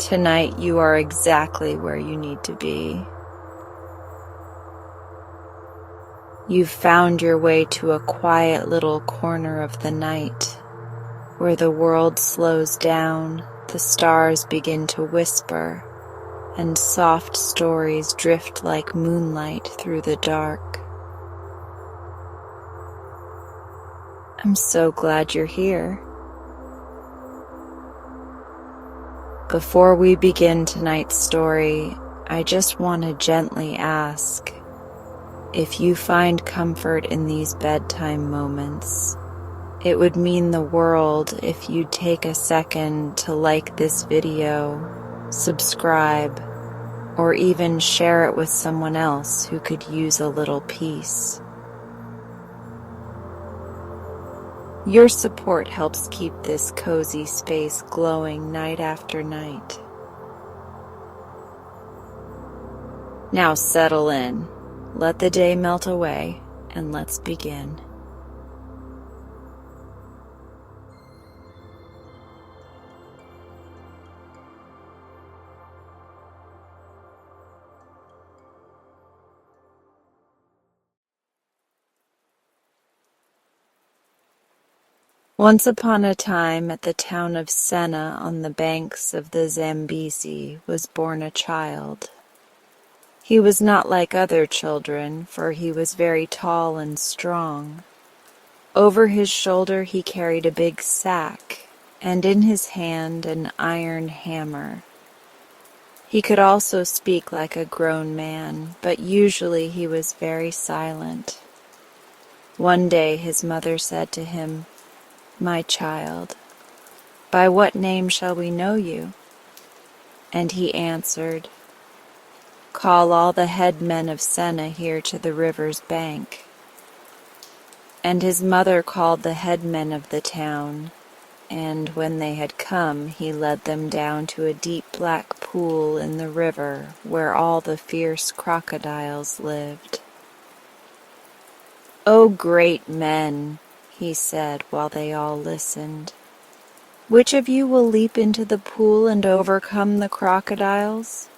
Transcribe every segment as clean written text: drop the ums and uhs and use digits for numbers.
Tonight you are exactly where you need to be. You've found your way to a quiet little corner of the night, where the world slows down, the stars begin to whisper, and soft stories drift like moonlight through the dark. I'm so glad you're here. Before we begin tonight's story, I just want to gently ask, if you find comfort in these bedtime moments, it would mean the world if you'd take a second to like this video, subscribe, or even share it with someone else who could use a little peace. Your support helps keep this cozy space glowing night after night. Now settle in, let the day melt away, and let's begin. Once upon a time, at the town of Senna on the banks of the Zambezi, was born a child. He was not like other children, for he was very tall and strong. Over his shoulder he carried a big sack, and in his hand an iron hammer. He could also speak like a grown man, but usually he was very silent. One day his mother said to him, "My child, by what name shall we know you?" And he answered, "Call all the head men of Senna here to the river's bank." And his mother called the head men of the town, and when they had come, he led them down to a deep black pool in the river where all the fierce crocodiles lived. "O great men," he said while they all listened, "which of you will leap into the pool and overcome the crocodiles?"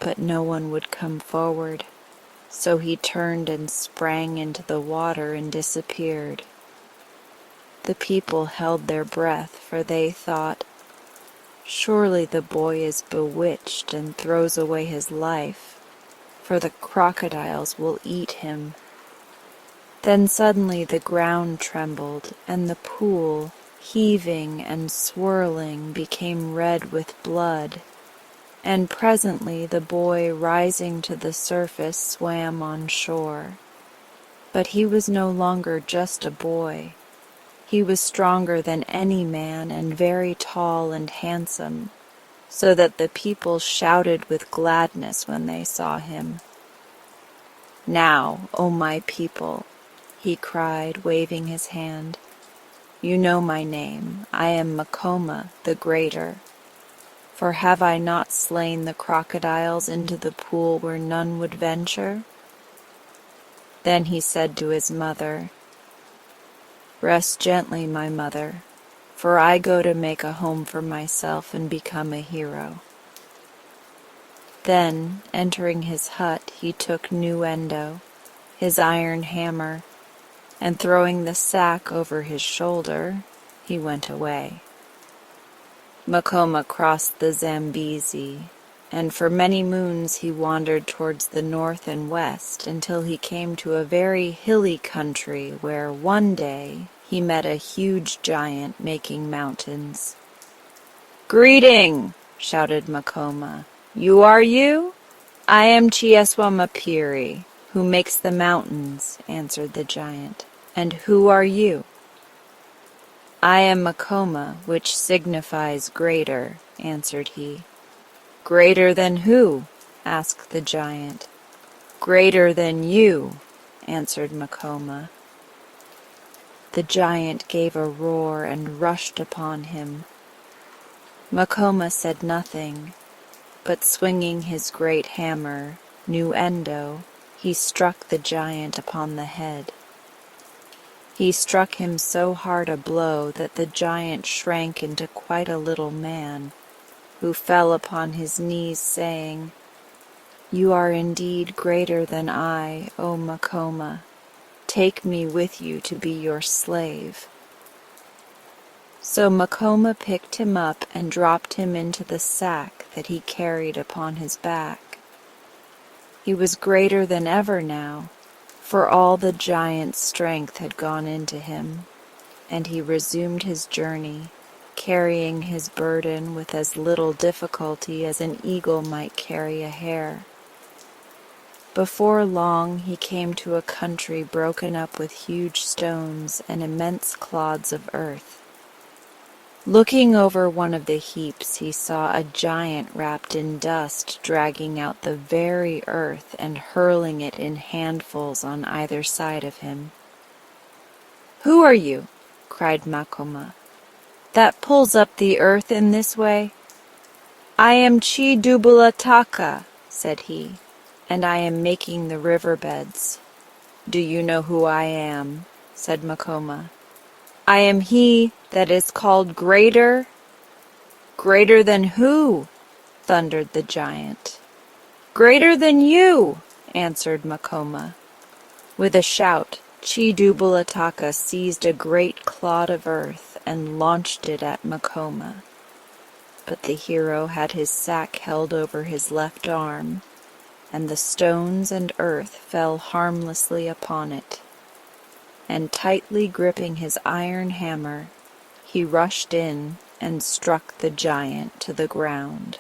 But no one would come forward, so he turned and sprang into the water and disappeared. The people held their breath, for they thought, "Surely the boy is bewitched and throws away his life, for the crocodiles will eat him." Then suddenly the ground trembled, and the pool, heaving and swirling, became red with blood, and presently the boy, rising to the surface, swam on shore. But he was no longer just a boy. He was stronger than any man and very tall and handsome, so that the people shouted with gladness when they saw him. "Now, O my people," he cried, waving his hand, "you know my name. I am Makoma the Greater. For have I not slain the crocodiles into the pool where none would venture?" Then he said to his mother, "Rest gently, my mother, for I go to make a home for myself and become a hero." Then, entering his hut, he took Nuendo, his iron hammer, and throwing the sack over his shoulder, he went away. Makoma crossed the Zambezi, and for many moons he wandered towards the north and west until he came to a very hilly country where one day he met a huge giant making mountains. "Greeting!" shouted Makoma. "You are you?" "I am Chieswamapiri, who makes the mountains," answered the giant. "And who are you?" "I am Makoma, which signifies greater," answered he. "Greater than who?" asked the giant. "Greater than you," answered Makoma. The giant gave a roar and rushed upon him. Makoma said nothing, but swinging his great hammer, Nuendo, he struck the giant upon the head. He struck him so hard a blow that the giant shrank into quite a little man, who fell upon his knees, saying, "You are indeed greater than I, O Makoma. Take me with you to be your slave." So Makoma picked him up and dropped him into the sack that he carried upon his back. He was greater than ever now, for all the giant's strength had gone into him, and he resumed his journey, carrying his burden with as little difficulty as an eagle might carry a hare. Before long he came to a country broken up with huge stones and immense clods of earth. Looking over one of the heaps, he saw a giant wrapped in dust dragging out the very earth and hurling it in handfuls on either side of him. "Who are you?" cried Makoma, "that pulls up the earth in this way?" "I am Chi-Dubulataka," said he, "and I am making the riverbeds." "Do you know who I am?" said Makoma. "I am he that is called Greater." "Greater than who?" thundered the giant. "Greater than you," answered Makoma. With a shout, Chi-Dubulataka seized a great clod of earth and launched it at Makoma. But the hero had his sack held over his left arm, and the stones and earth fell harmlessly upon it. And tightly gripping his iron hammer, he rushed in and struck the giant to the ground.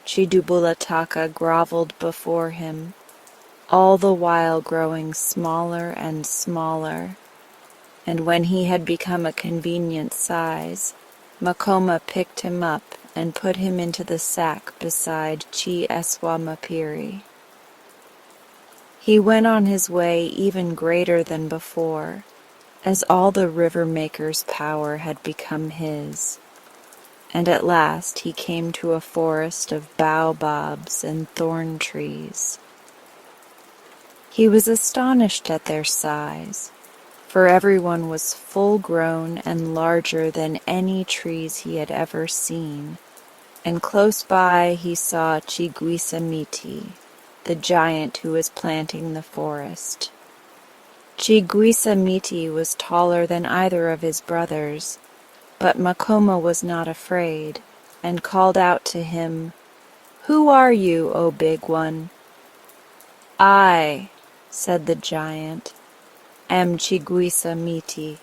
Chi-Dubulataka groveled before him, all the while growing smaller and smaller, and when he had become a convenient size, Makoma picked him up and put him into the sack beside Chi-Eswamapiri. He went on his way even greater than before, as all the river-maker's power had become his, and at last he came to a forest of baobabs and thorn trees. He was astonished at their size, for everyone was full-grown and larger than any trees he had ever seen, and close by he saw Chiguisamiti, the giant who was planting the forest. Chiguisamiti was taller than either of his brothers, but Makoma was not afraid, and called out to him, "Who are you, O big one?" "I," said the giant, "am Chiguisamiti,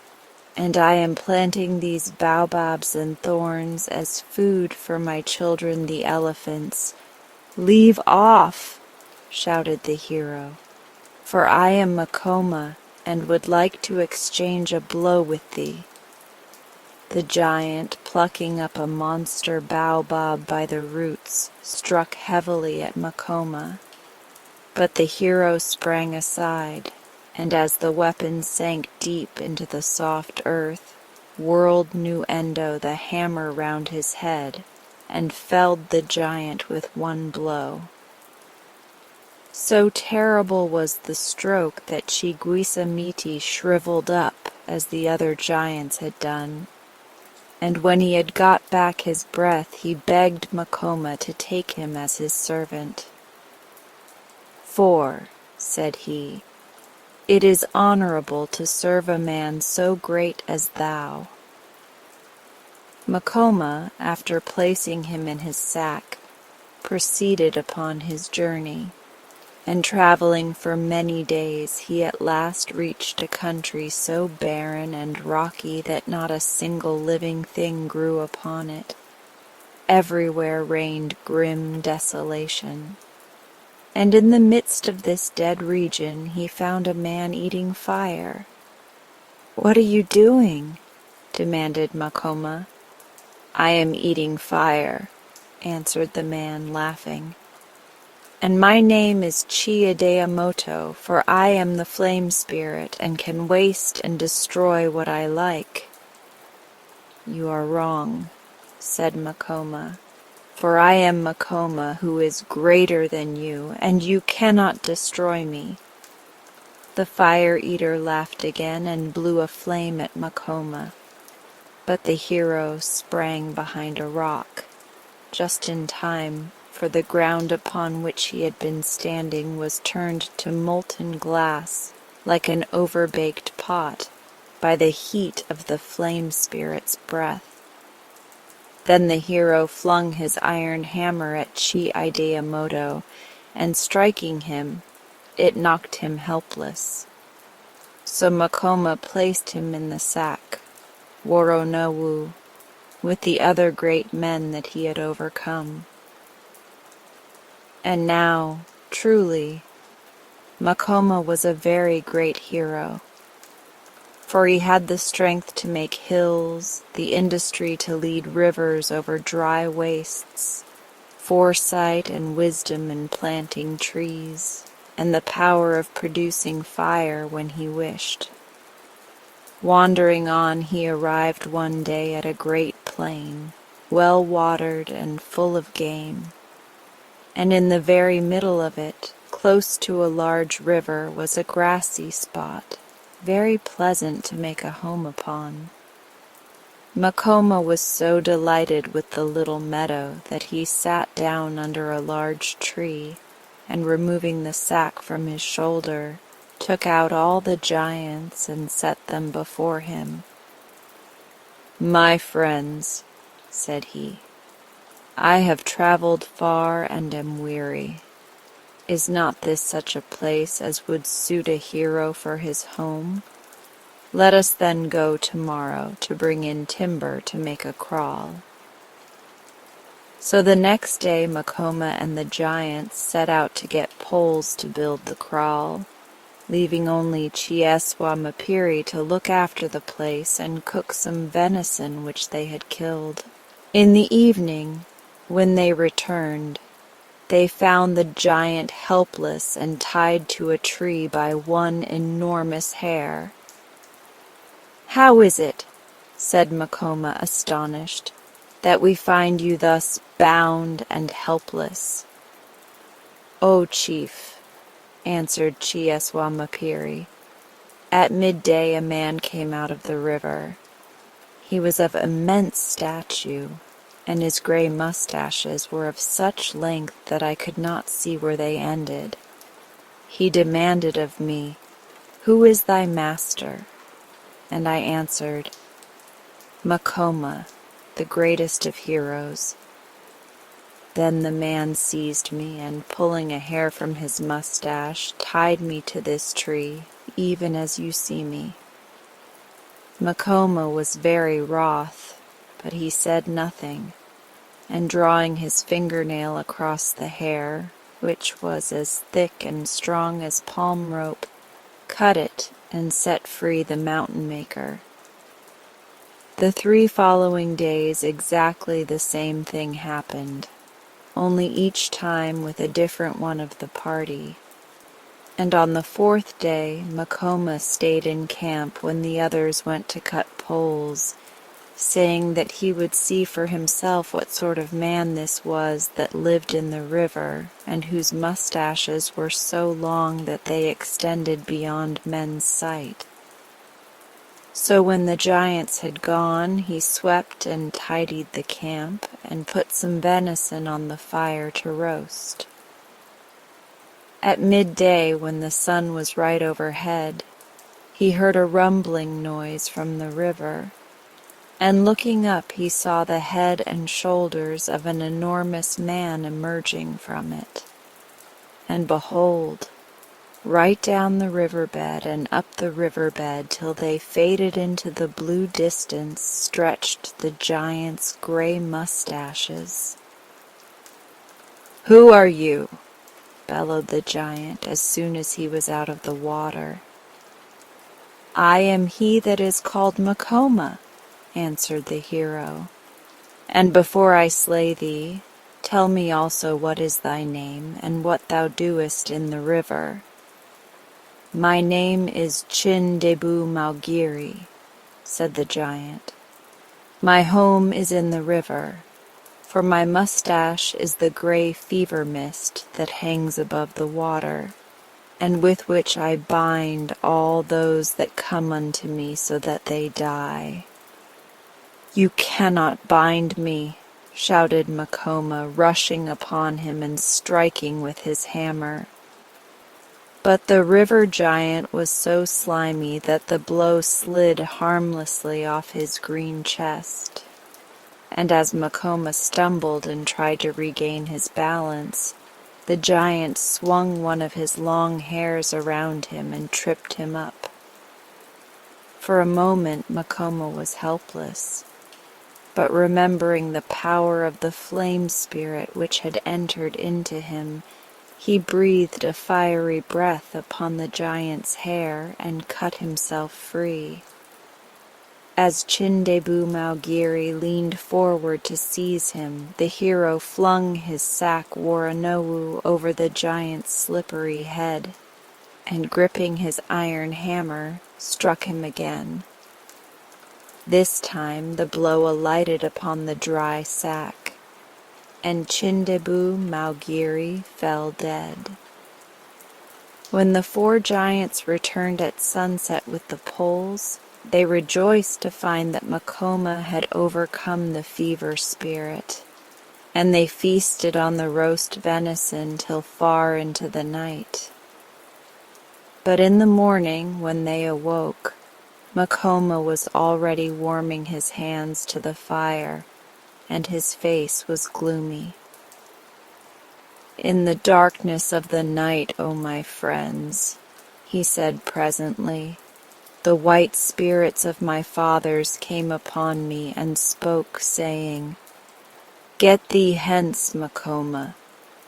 and I am planting these baobabs and thorns as food for my children the elephants." "Leave off," shouted the hero, "for I am Makoma, and would like to exchange a blow with thee." The giant, plucking up a monster baobab by the roots, struck heavily at Makoma. But the hero sprang aside, and as the weapon sank deep into the soft earth, whirled Nuendo the hammer round his head, and felled the giant with one blow. So terrible was the stroke that Chiguisamiti shriveled up as the other giants had done, and when he had got back his breath he begged Makoma to take him as his servant. "For," said he, "it is honorable to serve a man so great as thou." Makoma, after placing him in his sack, proceeded upon his journey, and traveling for many days he at last reached a country so barren and rocky that not a single living thing grew upon it. Everywhere reigned grim desolation. And in the midst of this dead region he found a man eating fire. "What are you doing?" demanded Makoma. "I am eating fire," answered the man, laughing. "And my name is Chi-Ideamoto, for I am the flame spirit and can waste and destroy what I like." "You are wrong," said Makoma, "for I am Makoma, who is greater than you, and you cannot destroy me." The fire-eater laughed again and blew a flame at Makoma, but the hero sprang behind a rock. just in time, for the ground upon which he had been standing was turned to molten glass like an overbaked pot by the heat of the flame spirit's breath. Then the hero flung his iron hammer at Chi-Ideamoto, and striking him, it knocked him helpless. So Makoma placed him in the sack, Woronowu, with the other great men that he had overcome. And now, truly, Makoma was a very great hero, for he had the strength to make hills, the industry to lead rivers over dry wastes, foresight and wisdom in planting trees, and the power of producing fire when he wished. Wandering on, he arrived one day at a great plain, well watered and full of game, and in the very middle of it, close to a large river, was a grassy spot, very pleasant to make a home upon. Makoma was so delighted with the little meadow that he sat down under a large tree, and removing the sack from his shoulder, took out all the giants and set them before him. "My friends," said he, "I have traveled far and am weary. Is not this such a place as would suit a hero for his home? Let us then go tomorrow to bring in timber to make a kraal." So the next day Makoma and the giants set out to get poles to build the kraal, leaving only Chieswa-Mapiri to look after the place and cook some venison which they had killed. In the evening, when they returned, they found the giant helpless and tied to a tree by one enormous hair. "How is it," said Makoma, astonished, "that we find you thus bound and helpless?" "O chief," answered Chieswa-Mapiri, "at midday a man came out of the river. He was of immense stature, and his gray mustaches were of such length that I could not see where they ended. He demanded of me, 'Who is thy master?' And I answered, 'Makoma, the greatest of heroes.' Then the man seized me, and pulling a hair from his mustache, tied me to this tree, even as you see me." Makoma was very wroth, but he said nothing, and drawing his fingernail across the hair, which was as thick and strong as palm rope, cut it and set free the mountain maker. The 3 following days exactly the same thing happened, only each time with a different one of the party. And on the 4th day Makoma stayed in camp when the others went to cut poles, saying that he would see for himself what sort of man this was that lived in the river, and whose mustaches were so long that they extended beyond men's sight. So when the giants had gone, he swept and tidied the camp, and put some venison on the fire to roast. At midday, when the sun was right overhead, he heard a rumbling noise from the river, and looking up he saw the head and shoulders of an enormous man emerging from it. And behold, right down the riverbed and up the riverbed till they faded into the blue distance stretched the giant's gray mustaches. "Who are you?" bellowed the giant as soon as he was out of the water. "I am he that is called Makoma," answered the hero, "and before I slay thee, tell me also what is thy name, and what thou doest in the river." "My name is Chin-Debu Maugiri," said the giant. "My home is in the river, for my mustache is the gray fever mist that hangs above the water, and with which I bind all those that come unto me so that they die." "You cannot bind me," shouted Makoma, rushing upon him and striking with his hammer. But the river giant was so slimy that the blow slid harmlessly off his green chest. And as Makoma stumbled and tried to regain his balance, the giant swung one of his long hairs around him and tripped him up. For a moment Makoma was helpless, but remembering the power of the flame spirit which had entered into him, he breathed a fiery breath upon the giant's hair and cut himself free. As Chindebu Maugiri leaned forward to seize him, the hero flung his sack Waranowu over the giant's slippery head, and gripping his iron hammer, struck him again. This time the blow alighted upon the dry sack, and Chindebu Maugiri fell dead. When the four giants returned at sunset with the poles, they rejoiced to find that Makoma had overcome the fever spirit, and they feasted on the roast venison till far into the night. But in the morning, when they awoke, Makoma was already warming his hands to the fire, and his face was gloomy. "In the darkness of the night, O my friends," he said presently, "the white spirits of my fathers came upon me and spoke, saying, 'Get thee hence, Makoma,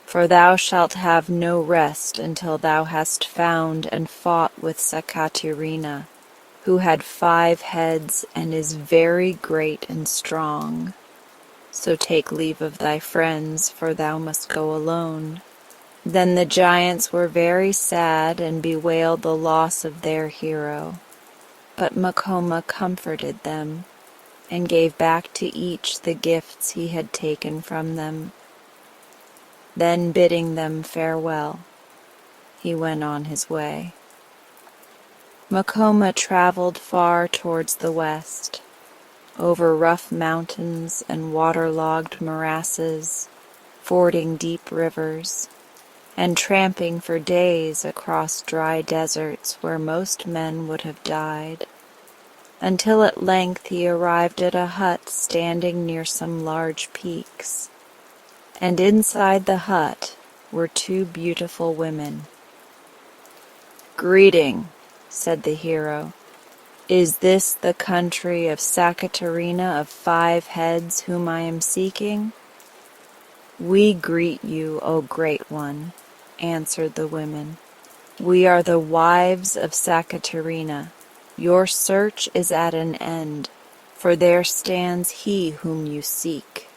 for thou shalt have no rest until thou hast found and fought with Sakatirina, who had 5 heads and is very great and strong. So take leave of thy friends, for thou must go alone.'" Then the giants were very sad and bewailed the loss of their hero. But Makoma comforted them, and gave back to each the gifts he had taken from them. Then, bidding them farewell, he went on his way. Makoma traveled far towards the west, over rough mountains and waterlogged morasses, fording deep rivers, and tramping for days across dry deserts where most men would have died, until at length he arrived at a hut standing near some large peaks, and inside the hut were 2 beautiful women. "Greeting," said the hero. "Is this the country of Sakatirina of 5 heads whom I am seeking?" "We greet you, O Great One," answered the women. "We are the wives of Sakatirina. Your search is at an end, for there stands he whom you seek."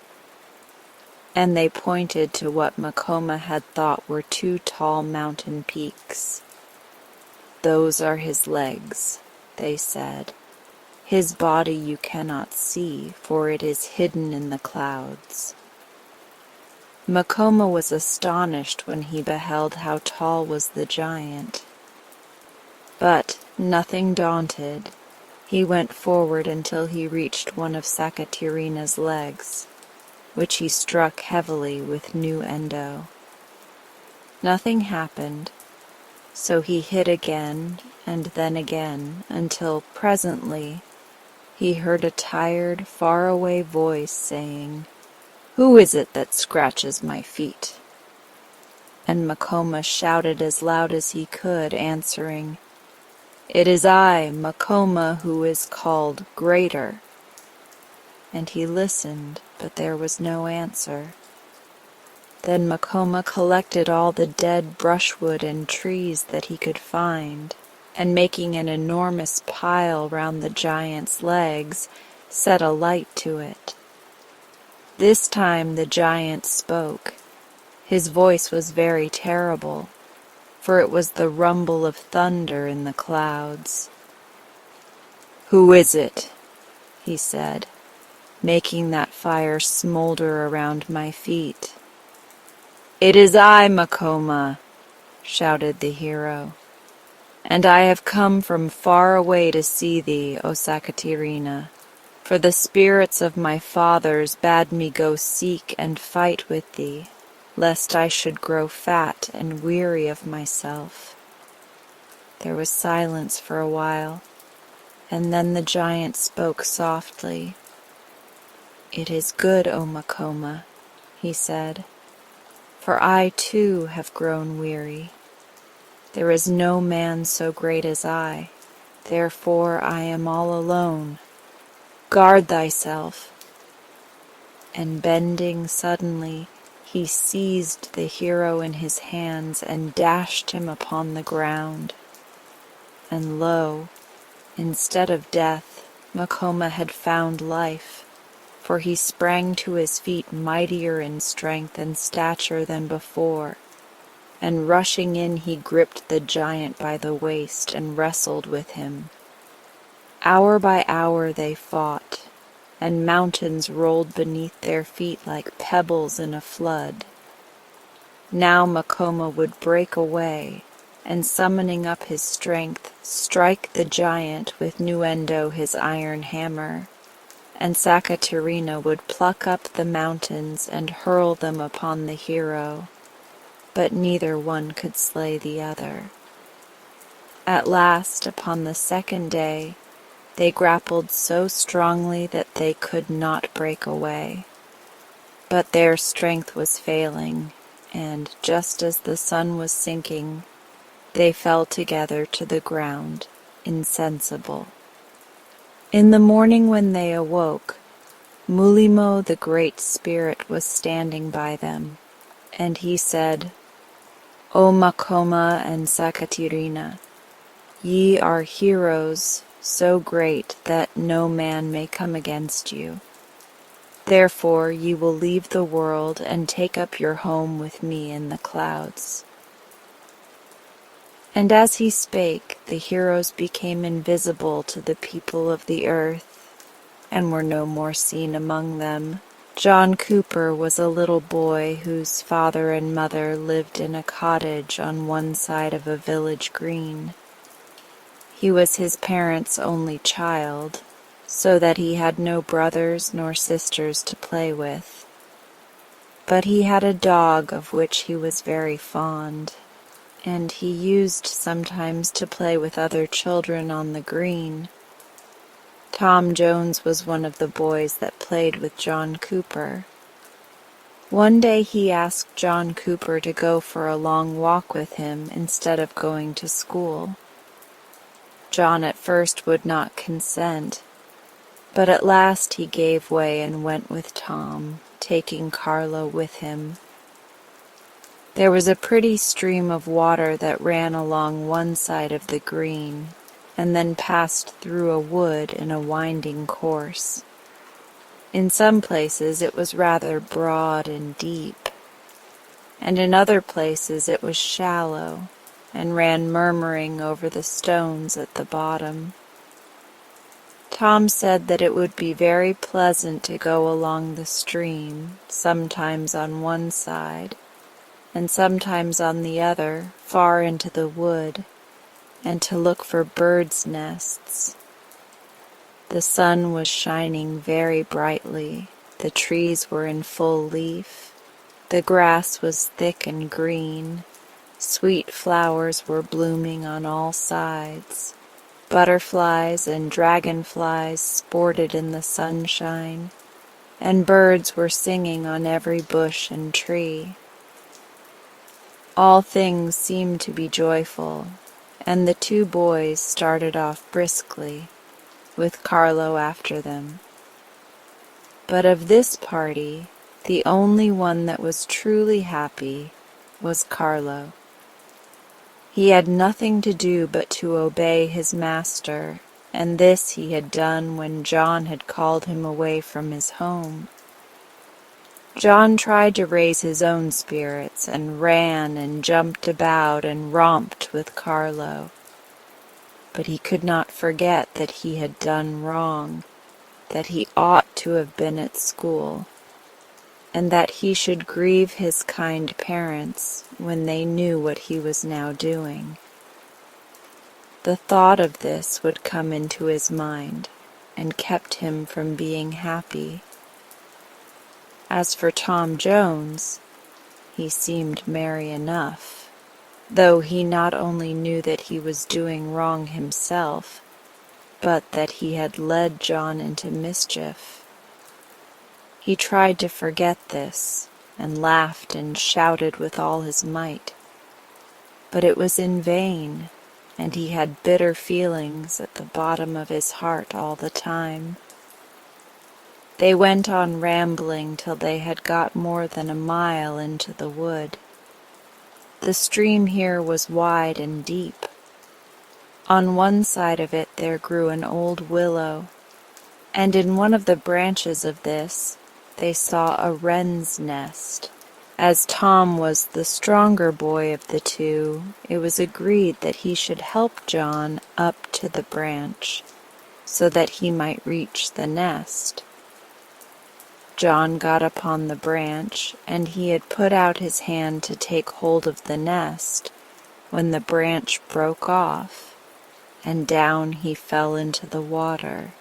And they pointed to what Makoma had thought were 2 tall mountain peaks. "Those are his legs," they said. "His body you cannot see, for it is hidden in the clouds." Makoma was astonished when he beheld how tall was the giant. But, nothing daunted, he went forward until he reached one of Sakatirina's legs, which he struck heavily with new endo. Nothing happened, so he hit again and then again, until presently he heard a tired, far-away voice saying, "Who is it that scratches my feet?" And Makoma shouted as loud as he could, answering, "It is I, Makoma, who is called Greater." And he listened, but there was no answer. Then Makoma collected all the dead brushwood and trees that he could find, and making an enormous pile round the giant's legs, set a light to it. This time the giant spoke. His voice was very terrible, for it was the rumble of thunder in the clouds. "Who is it?" he said, making that fire smolder around my feet. "It is I, Makoma," shouted the hero, "and I have come from far away to see thee, O Sakatirina, For the spirits of my fathers bade me go seek and fight with thee, lest I should grow fat and weary of myself." There was silence for a while, and then the giant spoke softly. "It is good, O Makoma," he said, "for I too have grown weary. There is no man so great as I, therefore I am all alone. Guard thyself." And bending suddenly, he seized the hero in his hands and dashed him upon the ground. And lo, instead of death, Makoma had found life, for he sprang to his feet mightier in strength and stature than before, and rushing in he gripped the giant by the waist and wrestled with him. Hour by hour they fought, and mountains rolled beneath their feet like pebbles in a flood. Now Makoma would break away, and summoning up his strength, strike the giant with Nuendo his iron hammer, and Sakaterina would pluck up the mountains and hurl them upon the hero, but neither one could slay the other. At last, upon the second day, they grappled so strongly that they could not break away. But their strength was failing, and just as the sun was sinking, they fell together to the ground, insensible. In the morning when they awoke, Mulimo the Great Spirit was standing by them, and he said, "O Makoma and Sakatirina, ye are heroes so great that no man may come against you. Therefore ye will leave the world and take up your home with me in the clouds." And as he spake, the heroes became invisible to the people of the earth, and were no more seen among them. John Cooper was a little boy whose father and mother lived in a cottage on one side of a village green. He was his parents' only child, so that he had no brothers nor sisters to play with. But he had a dog of which he was very fond, and he used sometimes to play with other children on the green. Tom Jones was one of the boys that played with John Cooper. One day he asked John Cooper to go for a long walk with him instead of going to school. John at first would not consent, but at last he gave way and went with Tom, taking Carlo with him. There was a pretty stream of water that ran along one side of the green, and then passed through a wood in a winding course. In some places it was rather broad and deep, and in other places it was shallow, and ran murmuring over the stones at the bottom. Tom said that it would be very pleasant to go along the stream, sometimes on one side, and sometimes on the other, far into the wood, and to look for birds' nests. The sun was shining very brightly, the trees were in full leaf, the grass was thick and green, sweet flowers were blooming on all sides. Butterflies and dragonflies sported in the sunshine, and birds were singing on every bush and tree. All things seemed to be joyful, and the two boys started off briskly, with Carlo after them. But of this party, the only one that was truly happy was Carlo. He had nothing to do but to obey his master, and this he had done when John had called him away from his home. John tried to raise his own spirits, and ran and jumped about and romped with Carlo. But he could not forget that he had done wrong, that he ought to have been at school, and that he should grieve his kind parents when they knew what he was now doing. The thought of this would come into his mind, and kept him from being happy. As for Tom Jones, he seemed merry enough, though he not only knew that he was doing wrong himself, but that he had led John into mischief. He tried to forget this, and laughed and shouted with all his might. But it was in vain, and he had bitter feelings at the bottom of his heart all the time. They went on rambling till they had got more than a mile into the wood. The stream here was wide and deep. On one side of it there grew an old willow, and in one of the branches of this they saw a wren's nest. As Tom was the stronger boy of the two, it was agreed that he should help John up to the branch, so that he might reach the nest. John got upon the branch, and he had put out his hand to take hold of the nest, when the branch broke off, and down he fell into the water.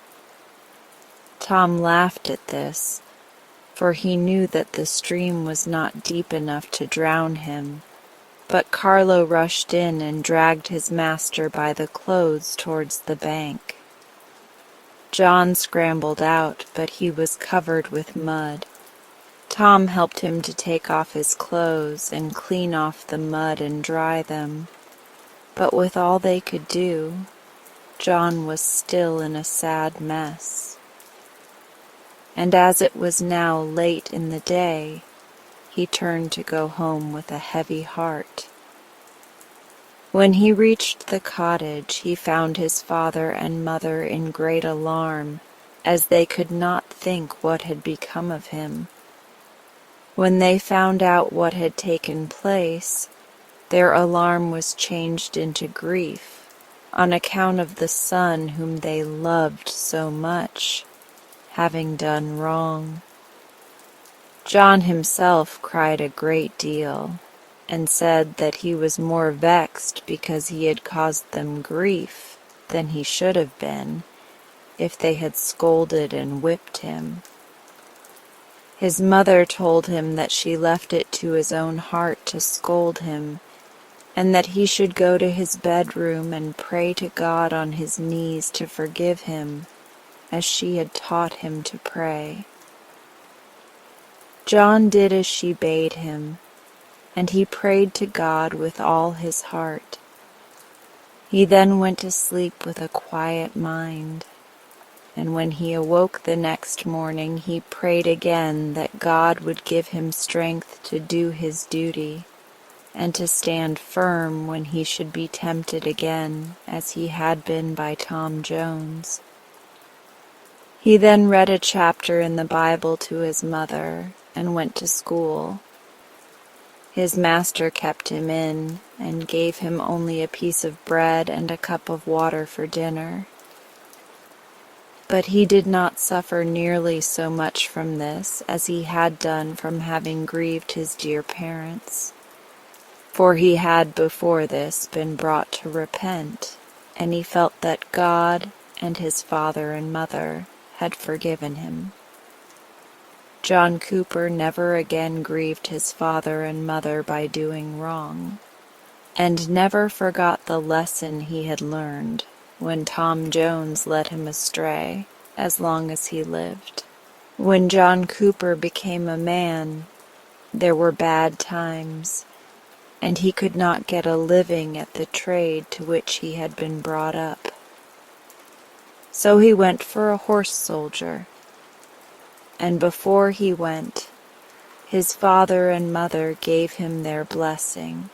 Tom laughed at this, for he knew that the stream was not deep enough to drown him, but Carlo rushed in and dragged his master by the clothes towards the bank. John scrambled out, but he was covered with mud. Tom helped him to take off his clothes and clean off the mud and dry them, but with all they could do, John was still in a sad mess. And as it was now late in the day, he turned to go home with a heavy heart. When he reached the cottage, he found his father and mother in great alarm, as they could not think what had become of him. When they found out what had taken place, their alarm was changed into grief, on account of the son whom they loved so much, having done wrong. John himself cried a great deal, and said that he was more vexed because he had caused them grief than he should have been if they had scolded and whipped him. His mother told him that she left it to his own heart to scold him, and that he should go to his bedroom and pray to God on his knees to forgive him, as she had taught him to pray. John did as she bade him, and he prayed to God with all his heart. He then went to sleep with a quiet mind, and when he awoke the next morning, he prayed again that God would give him strength to do his duty, and to stand firm when he should be tempted again, as he had been by Tom Jones. He then read a chapter in the Bible to his mother, and went to school. His master kept him in, and gave him only a piece of bread and a cup of water for dinner. But he did not suffer nearly so much from this as he had done from having grieved his dear parents. For he had before this been brought to repent, and he felt that God and his father and mother had forgiven him. John Cooper never again grieved his father and mother by doing wrong, and never forgot the lesson he had learned when Tom Jones led him astray, as long as he lived. When John Cooper became a man, there were bad times, and he could not get a living at the trade to which he had been brought up. So he went for a horse soldier, and before he went, his father and mother gave him their blessing,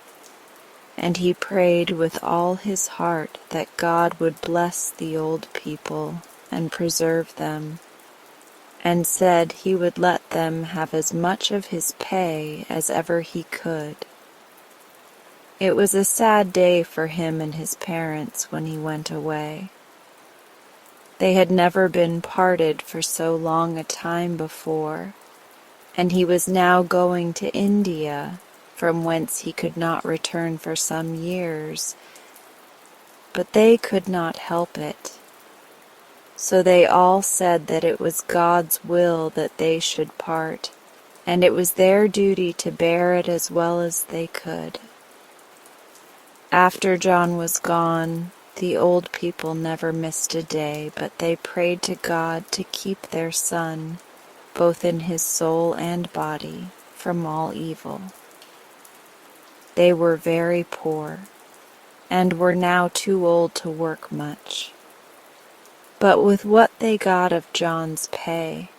and he prayed with all his heart that God would bless the old people and preserve them, and said he would let them have as much of his pay as ever he could. It was a sad day for him and his parents when he went away. They had never been parted for so long a time before, and he was now going to India, from whence he could not return for some years, but they could not help it. So they all said that it was God's will that they should part, and it was their duty to bear it as well as they could. After John was gone, the old people never missed a day, but they prayed to God to keep their son, both in his soul and body, from all evil. They were very poor, and were now too old to work much. But with what they got of John's pay,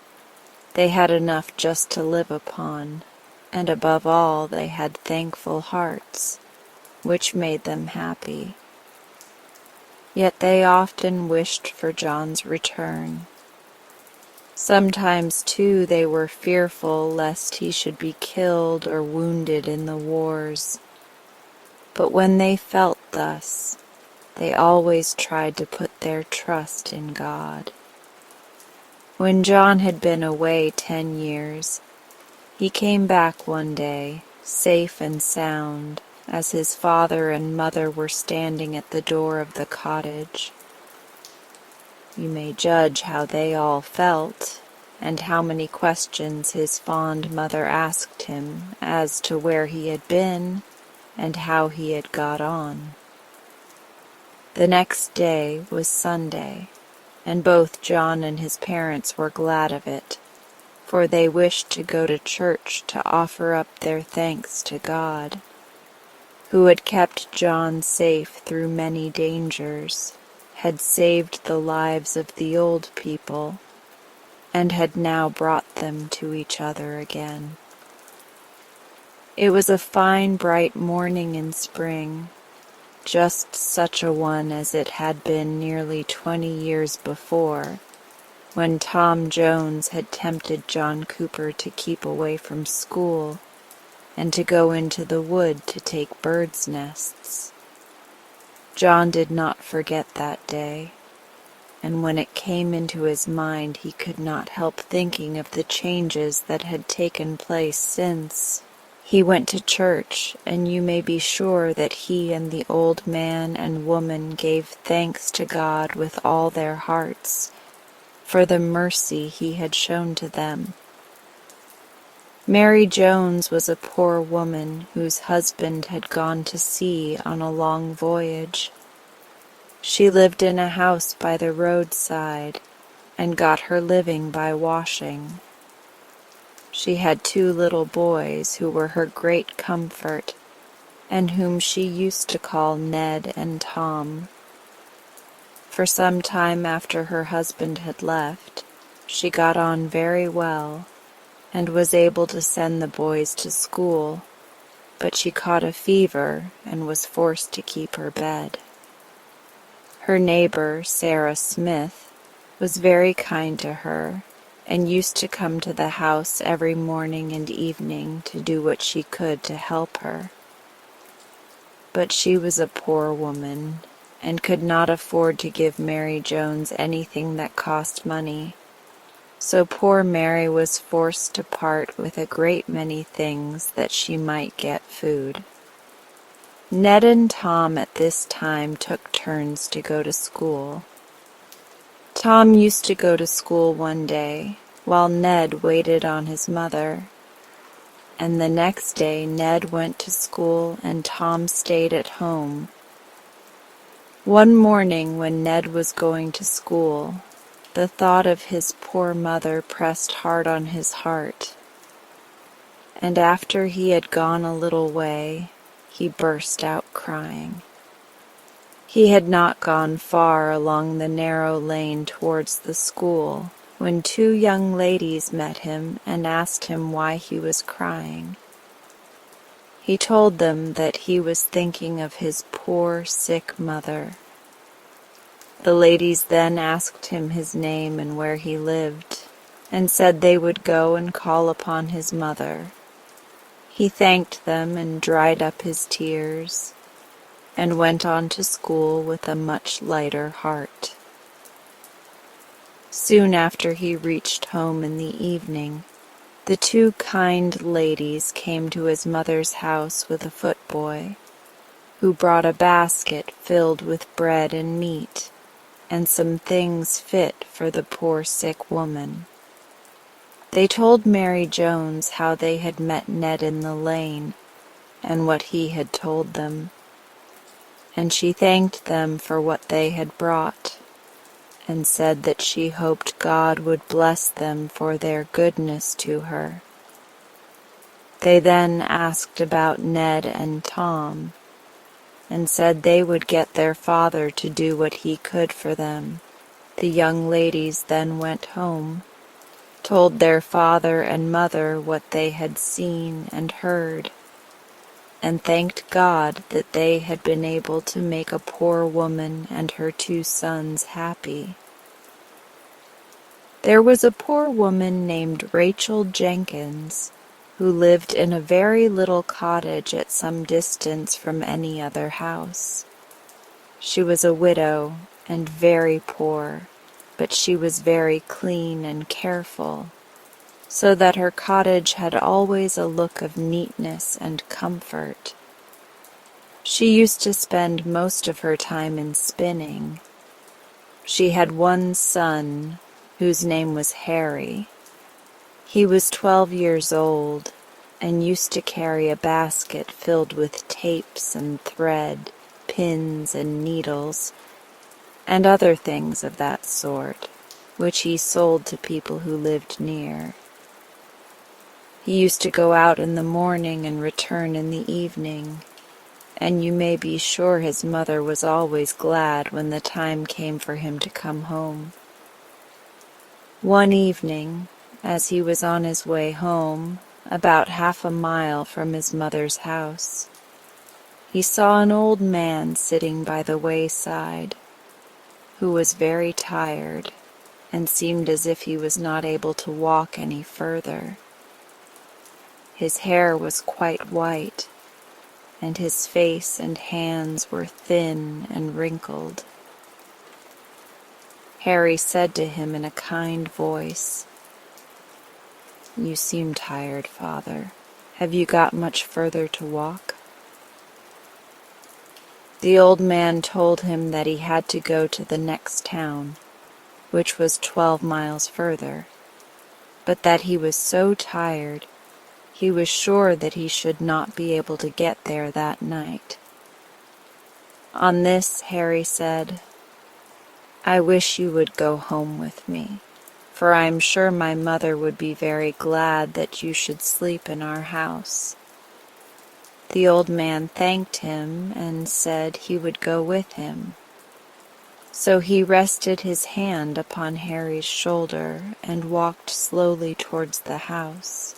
they had enough just to live upon, and above all they had thankful hearts, which made them happy. Yet they often wished for John's return. Sometimes, too, they were fearful lest he should be killed or wounded in the wars. But when they felt thus, they always tried to put their trust in God. When John had been away 10 years, he came back one day, safe and sound, as his father and mother were standing at the door of the cottage. You may judge how they all felt, and how many questions his fond mother asked him as to where he had been and how he had got on. The next day was Sunday, and both John and his parents were glad of it, for they wished to go to church to offer up their thanks to God, who had kept John safe through many dangers, had saved the lives of the old people, and had now brought them to each other again. It was a fine bright morning in spring, just such a one as it had been nearly 20 years before, when Tom Jones had tempted John Cooper to keep away from school and to go into the wood to take birds' nests. John did not forget that day, and when it came into his mind he could not help thinking of the changes that had taken place since. He went to church, and you may be sure that he and the old man and woman gave thanks to God with all their hearts for the mercy he had shown to them. Mary Jones was a poor woman whose husband had gone to sea on a long voyage. She lived in a house by the roadside and got her living by washing. She had 2 little boys who were her great comfort, and whom she used to call Ned and Tom. For some time after her husband had left, she got on very well, and was able to send the boys to school, but she caught a fever and was forced to keep her bed. Her neighbor, Sarah Smith, was very kind to her, and used to come to the house every morning and evening to do what she could to help her. But she was a poor woman, and could not afford to give Mary Jones anything that cost money, so poor Mary was forced to part with a great many things that she might get food. Ned and Tom at this time took turns to go to school. Tom used to go to school one day, while Ned waited on his mother, and the next day Ned went to school and Tom stayed at home. One morning when Ned was going to school, the thought of his poor mother pressed hard on his heart, and after he had gone a little way, he burst out crying. He had not gone far along the narrow lane towards the school when 2 young ladies met him and asked him why he was crying. He told them that he was thinking of his poor, sick mother. The ladies then asked him his name and where he lived, and said they would go and call upon his mother. He thanked them and dried up his tears, and went on to school with a much lighter heart. Soon after he reached home in the evening, the 2 kind ladies came to his mother's house with a footboy, who brought a basket filled with bread and meat, and some things fit for the poor sick woman. They told Mary Jones how they had met Ned in the lane and what he had told them, and she thanked them for what they had brought, and said that she hoped God would bless them for their goodness to her. They then asked about Ned and Tom, and said they would get their father to do what he could for them. The young ladies then went home, told their father and mother what they had seen and heard, and thanked God that they had been able to make a poor woman and her 2 sons happy. There was a poor woman named Rachel Jenkins, who lived in a very little cottage at some distance from any other house. She was a widow and very poor, but she was very clean and careful, so that her cottage had always a look of neatness and comfort. She used to spend most of her time in spinning. She had 1 son, whose name was Harry. He was 12 years old, and used to carry a basket filled with tapes and thread, pins and needles, and other things of that sort, which he sold to people who lived near. He used to go out in the morning and return in the evening, and you may be sure his mother was always glad when the time came for him to come home. One evening, as he was on his way home, about half a mile from his mother's house, he saw an old man sitting by the wayside, who was very tired and seemed as if he was not able to walk any further. His hair was quite white, and his face and hands were thin and wrinkled. Harry said to him in a kind voice, "You seem tired, Father. Have you got much further to walk?" The old man told him that he had to go to the next town, which was 12 miles further, but that he was so tired he was sure that he should not be able to get there that night. On this, Harry said, "I wish you would go home with me, for I am sure my mother would be very glad that you should sleep in our house." The old man thanked him and said he would go with him. So he rested his hand upon Harry's shoulder and walked slowly towards the house.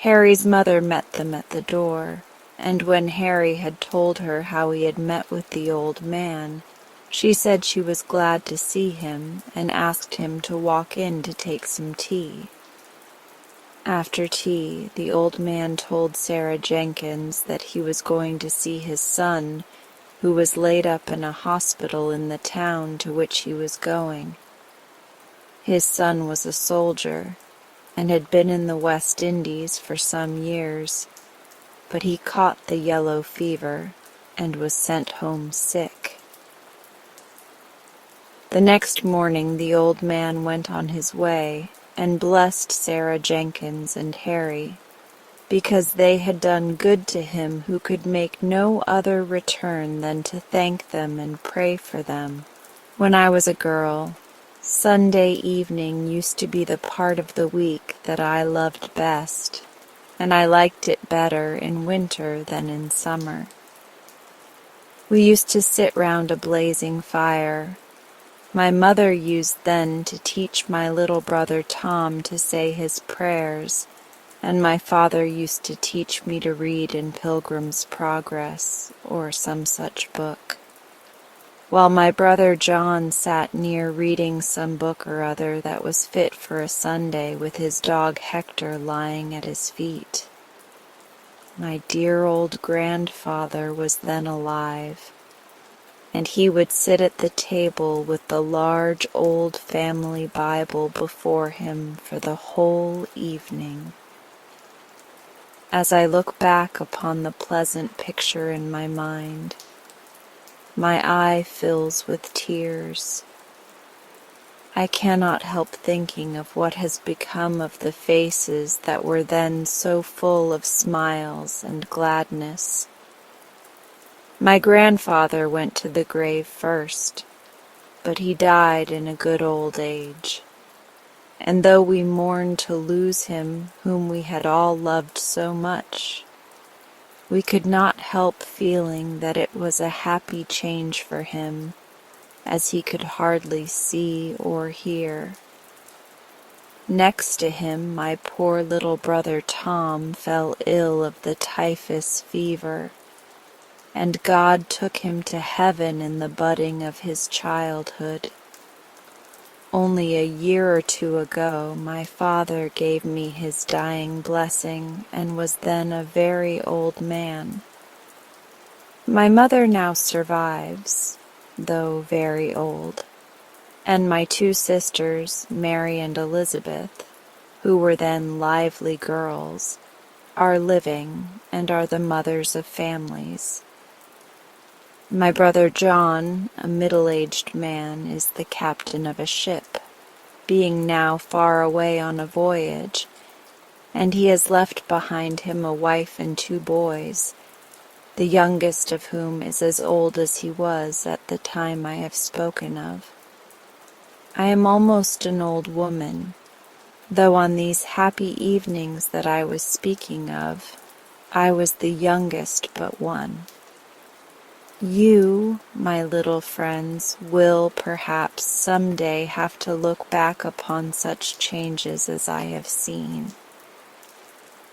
Harry's mother met them at the door, and when Harry had told her how he had met with the old man, she said she was glad to see him and asked him to walk in to take some tea. After tea, the old man told Sarah Jenkins that he was going to see his son, who was laid up in a hospital in the town to which he was going. His son was a soldier, and had been in the West Indies for some years, but he caught the yellow fever and was sent home sick. The next morning the old man went on his way and blessed Sarah Jenkins and Harry, because they had done good to him who could make no other return than to thank them and pray for them. When I was a girl, Sunday evening used to be the part of the week that I loved best, and I liked it better in winter than in summer. We used to sit round a blazing fire. My mother used then to teach my little brother Tom to say his prayers, and my father used to teach me to read in Pilgrim's Progress or some such book, while my brother John sat near reading some book or other that was fit for a Sunday with his dog Hector lying at his feet. My dear old grandfather was then alive, and he would sit at the table with the large old family Bible before him for the whole evening. As I look back upon the pleasant picture in my mind, my eye fills with tears, I cannot help thinking of what has become of the faces that were then so full of smiles and gladness. My grandfather went to the grave first, but he died in a good old age. And though we mourned to lose him whom we had all loved so much, we could not help feeling that it was a happy change for him, as he could hardly see or hear. Next to him, my poor little brother Tom fell ill of the typhus fever, and God took him to heaven in the budding of his childhood. Only a year or two ago, my father gave me his dying blessing and was then a very old man. My mother now survives, though very old, and my two sisters, Mary and Elizabeth, who were then lively girls, are living and are the mothers of families. My brother John, a middle-aged man, is the captain of a ship, being now far away on a voyage, and he has left behind him a wife and two boys, the youngest of whom is as old as he was at the time I have spoken of. I am almost an old woman, though on these happy evenings that I was speaking of, I was the youngest but one. You, my little friends, will perhaps some day have to look back upon such changes as I have seen.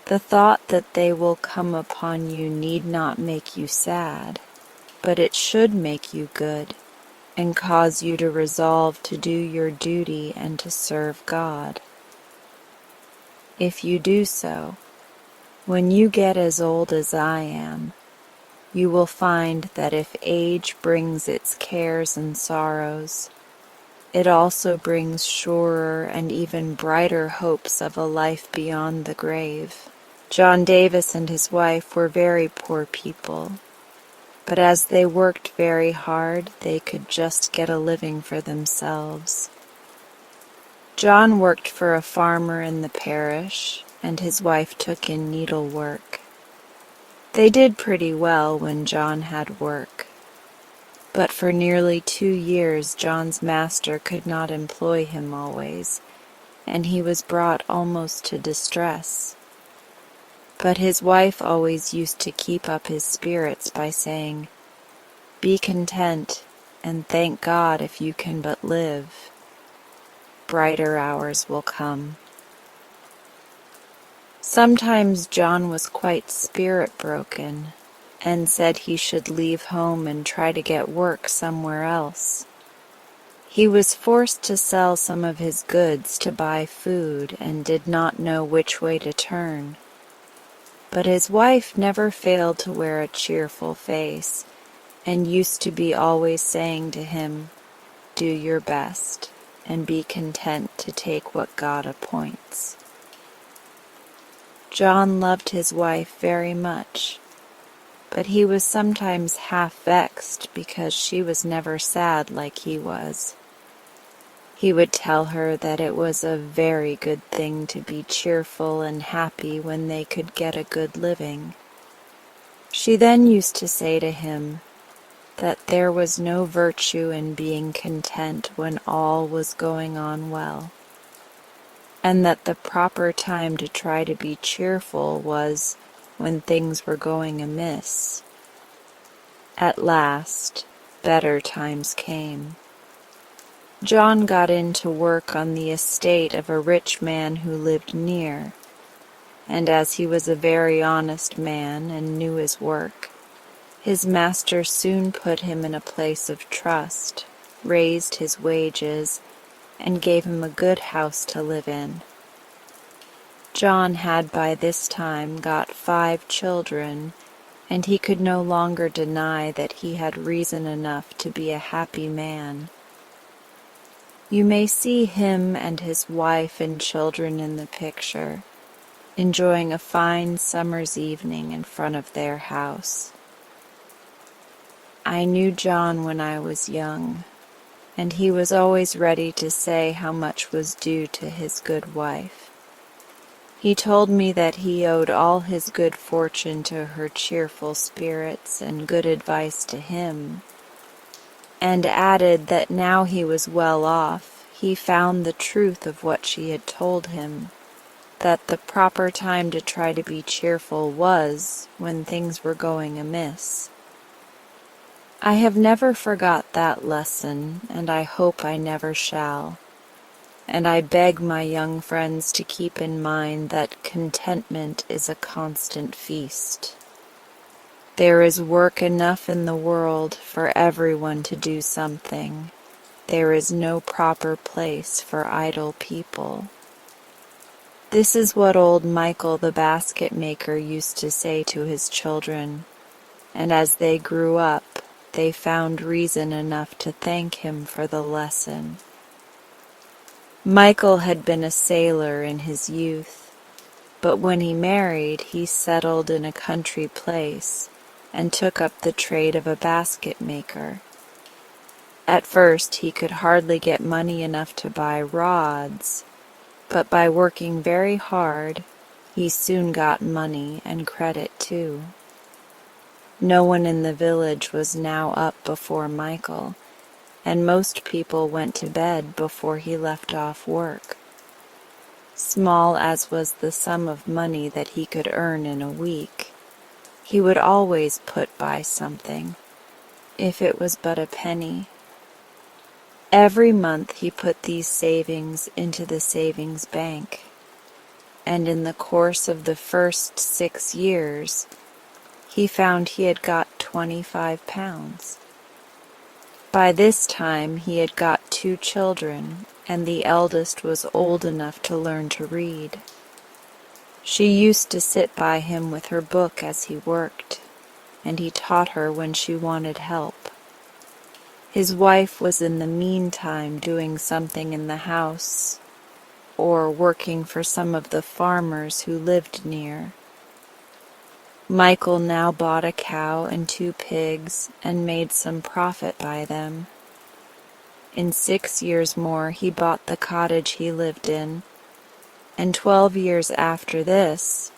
The thought that they will come upon you need not make you sad, but it should make you good, and cause you to resolve to do your duty and to serve God. If you do so, when you get as old as I am, you will find that if age brings its cares and sorrows, it also brings surer and even brighter hopes of a life beyond the grave. John Davis and his wife were very poor people, but as they worked very hard, they could just get a living for themselves. John worked for a farmer in the parish, and his wife took in needlework. They did pretty well when John had work, but for nearly 2 years John's master could not employ him always, and he was brought almost to distress. But his wife always used to keep up his spirits by saying, "Be content, and thank God if you can but live. Brighter hours will come." Sometimes John was quite spirit-broken, and said he should leave home and try to get work somewhere else. He was forced to sell some of his goods to buy food and did not know which way to turn. But his wife never failed to wear a cheerful face, and used to be always saying to him, "Do your best, and be content to take what God appoints." John loved his wife very much, but he was sometimes half vexed because she was never sad like he was. He would tell her that it was a very good thing to be cheerful and happy when they could get a good living. She then used to say to him that there was no virtue in being content when all was going on well, and that the proper time to try to be cheerful was when things were going amiss. At last, better times came. John got into work on the estate of a rich man who lived near, and as he was a very honest man and knew his work, his master soon put him in a place of trust, raised his wages, and gave him a good house to live in. John had by this time got 5 children, and he could no longer deny that he had reason enough to be a happy man. You may see him and his wife and children in the picture, enjoying a fine summer's evening in front of their house. I knew John when I was young, and he was always ready to say how much was due to his good wife. He told me that he owed all his good fortune to her cheerful spirits and good advice to him, and added that now he was well off, he found the truth of what she had told him, that the proper time to try to be cheerful was when things were going amiss. I have never forgot that lesson, and I hope I never shall. And I beg my young friends to keep in mind that contentment is a constant feast. There is work enough in the world for everyone to do something. There is no proper place for idle people. This is what old Michael the basket maker used to say to his children, and as they grew up, they found reason enough to thank him for the lesson. Michael had been a sailor in his youth, but when he married, he settled in a country place and took up the trade of a basket maker. At first, he could hardly get money enough to buy rods, but by working very hard, he soon got money and credit too. No one in the village was now up before Michael, and most people went to bed before he left off work. Small as was the sum of money that he could earn in a week, he would always put by something, if it was but a penny. Every month he put these savings into the savings bank, and in the course of the first 6 years, he found he had got £25. By this time he had got 2 children, and the eldest was old enough to learn to read. She used to sit by him with her book as he worked, and he taught her when she wanted help. His wife was in the meantime doing something in the house, or working for some of the farmers who lived near. Michael now bought a cow and 2 pigs and made some profit by them. In 6 years more he bought the cottage he lived in, and 12 years after this,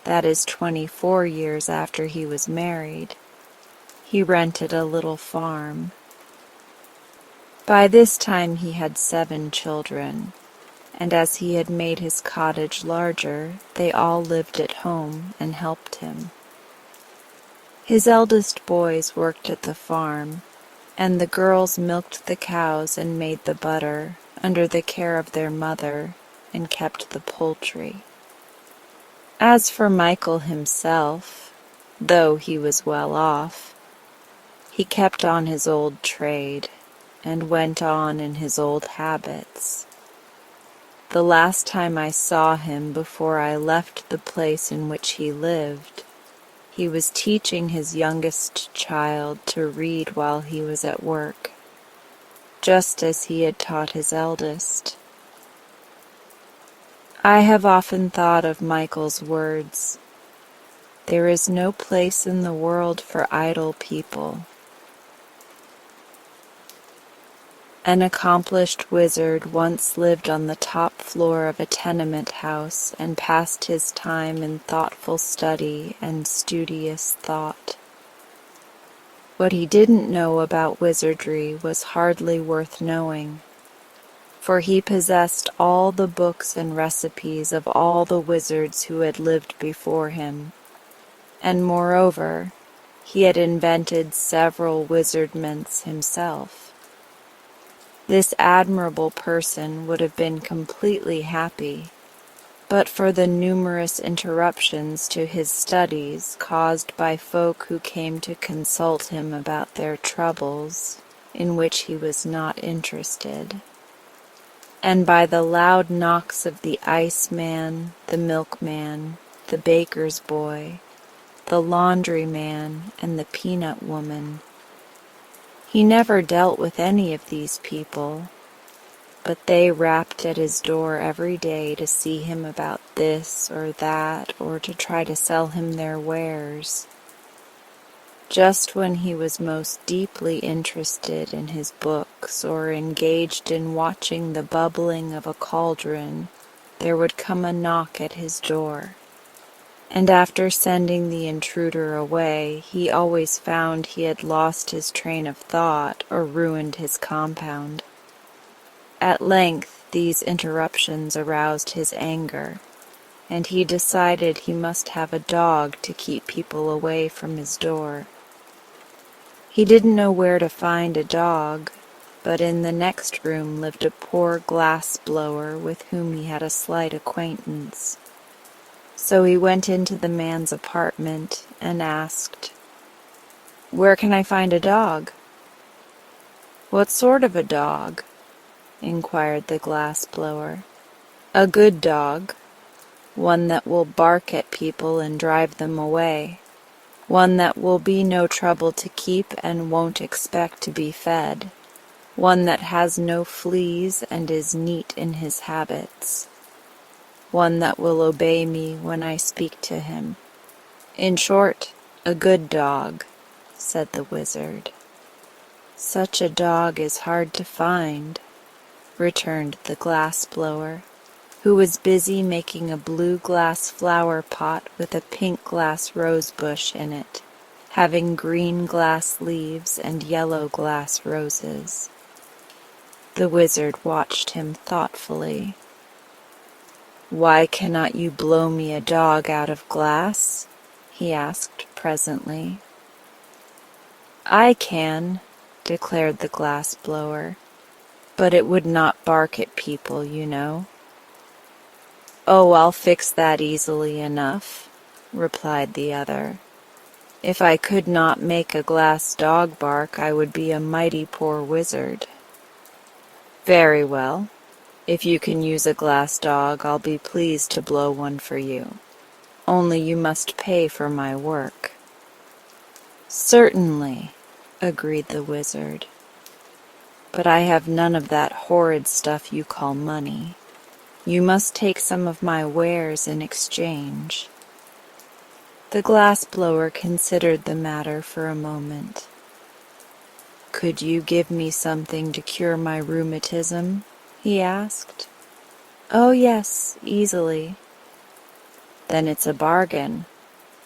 that is 24 years after he was married, he rented a little farm. By this time he had 7 children, and as he had made his cottage larger, they all lived at home and helped him. His eldest boys worked at the farm, and the girls milked the cows and made the butter under the care of their mother and kept the poultry. As for Michael himself, though he was well off, he kept on his old trade and went on in his old habits. The last time I saw him before I left the place in which he lived, he was teaching his youngest child to read while he was at work, just as he had taught his eldest. I have often thought of Michael's words, "There is no place in the world for idle people." An accomplished wizard once lived on the top floor of a tenement house and passed his time in thoughtful study and studious thought. What he didn't know about wizardry was hardly worth knowing, for he possessed all the books and recipes of all the wizards who had lived before him, and moreover, he had invented several wizardments himself. This admirable person would have been completely happy, but for the numerous interruptions to his studies caused by folk who came to consult him about their troubles, in which he was not interested, and by the loud knocks of the iceman, the milkman, the baker's boy, the laundryman, and the peanut woman. He never dealt with any of these people, but they rapped at his door every day to see him about this or that, or to try to sell him their wares. Just when he was most deeply interested in his books books or engaged in watching the bubbling of a cauldron, there would come a knock at his door. And after sending the intruder away, he always found he had lost his train of thought or ruined his compound. At length, these interruptions aroused his anger, and he decided he must have a dog to keep people away from his door. He didn't know where to find a dog, but in the next room lived a poor glass blower with whom he had a slight acquaintance. So he went into the man's apartment and asked, "Where can I find a dog?" "What sort of a dog?" inquired the glass blower. "A good dog, one that will bark at people and drive them away, one that will be no trouble to keep and won't expect to be fed, one that has no fleas and is neat in his habits, one that will obey me when I speak to him. In short, a good dog," said the wizard. "Such a dog is hard to find," returned the glass blower, who was busy making a blue glass flower pot with a pink glass rose bush in it, having green glass leaves and yellow glass roses. The wizard watched him thoughtfully. "Why cannot you blow me a dog out of glass?" he asked presently. "I can," declared the glass blower, "but it would not bark at people, you know." "Oh, I'll fix that easily enough," replied the other. "If I could not make a glass dog bark, I would be a mighty poor wizard." "Very well. If you can use a glass dog, I'll be pleased to blow one for you. Only you must pay for my work." "Certainly," agreed the wizard. "But I have none of that horrid stuff you call money. You must take some of my wares in exchange." The glass blower considered the matter for a moment. "Could you give me something to cure my rheumatism?" he asked. "Oh, yes, easily." "Then it's a bargain.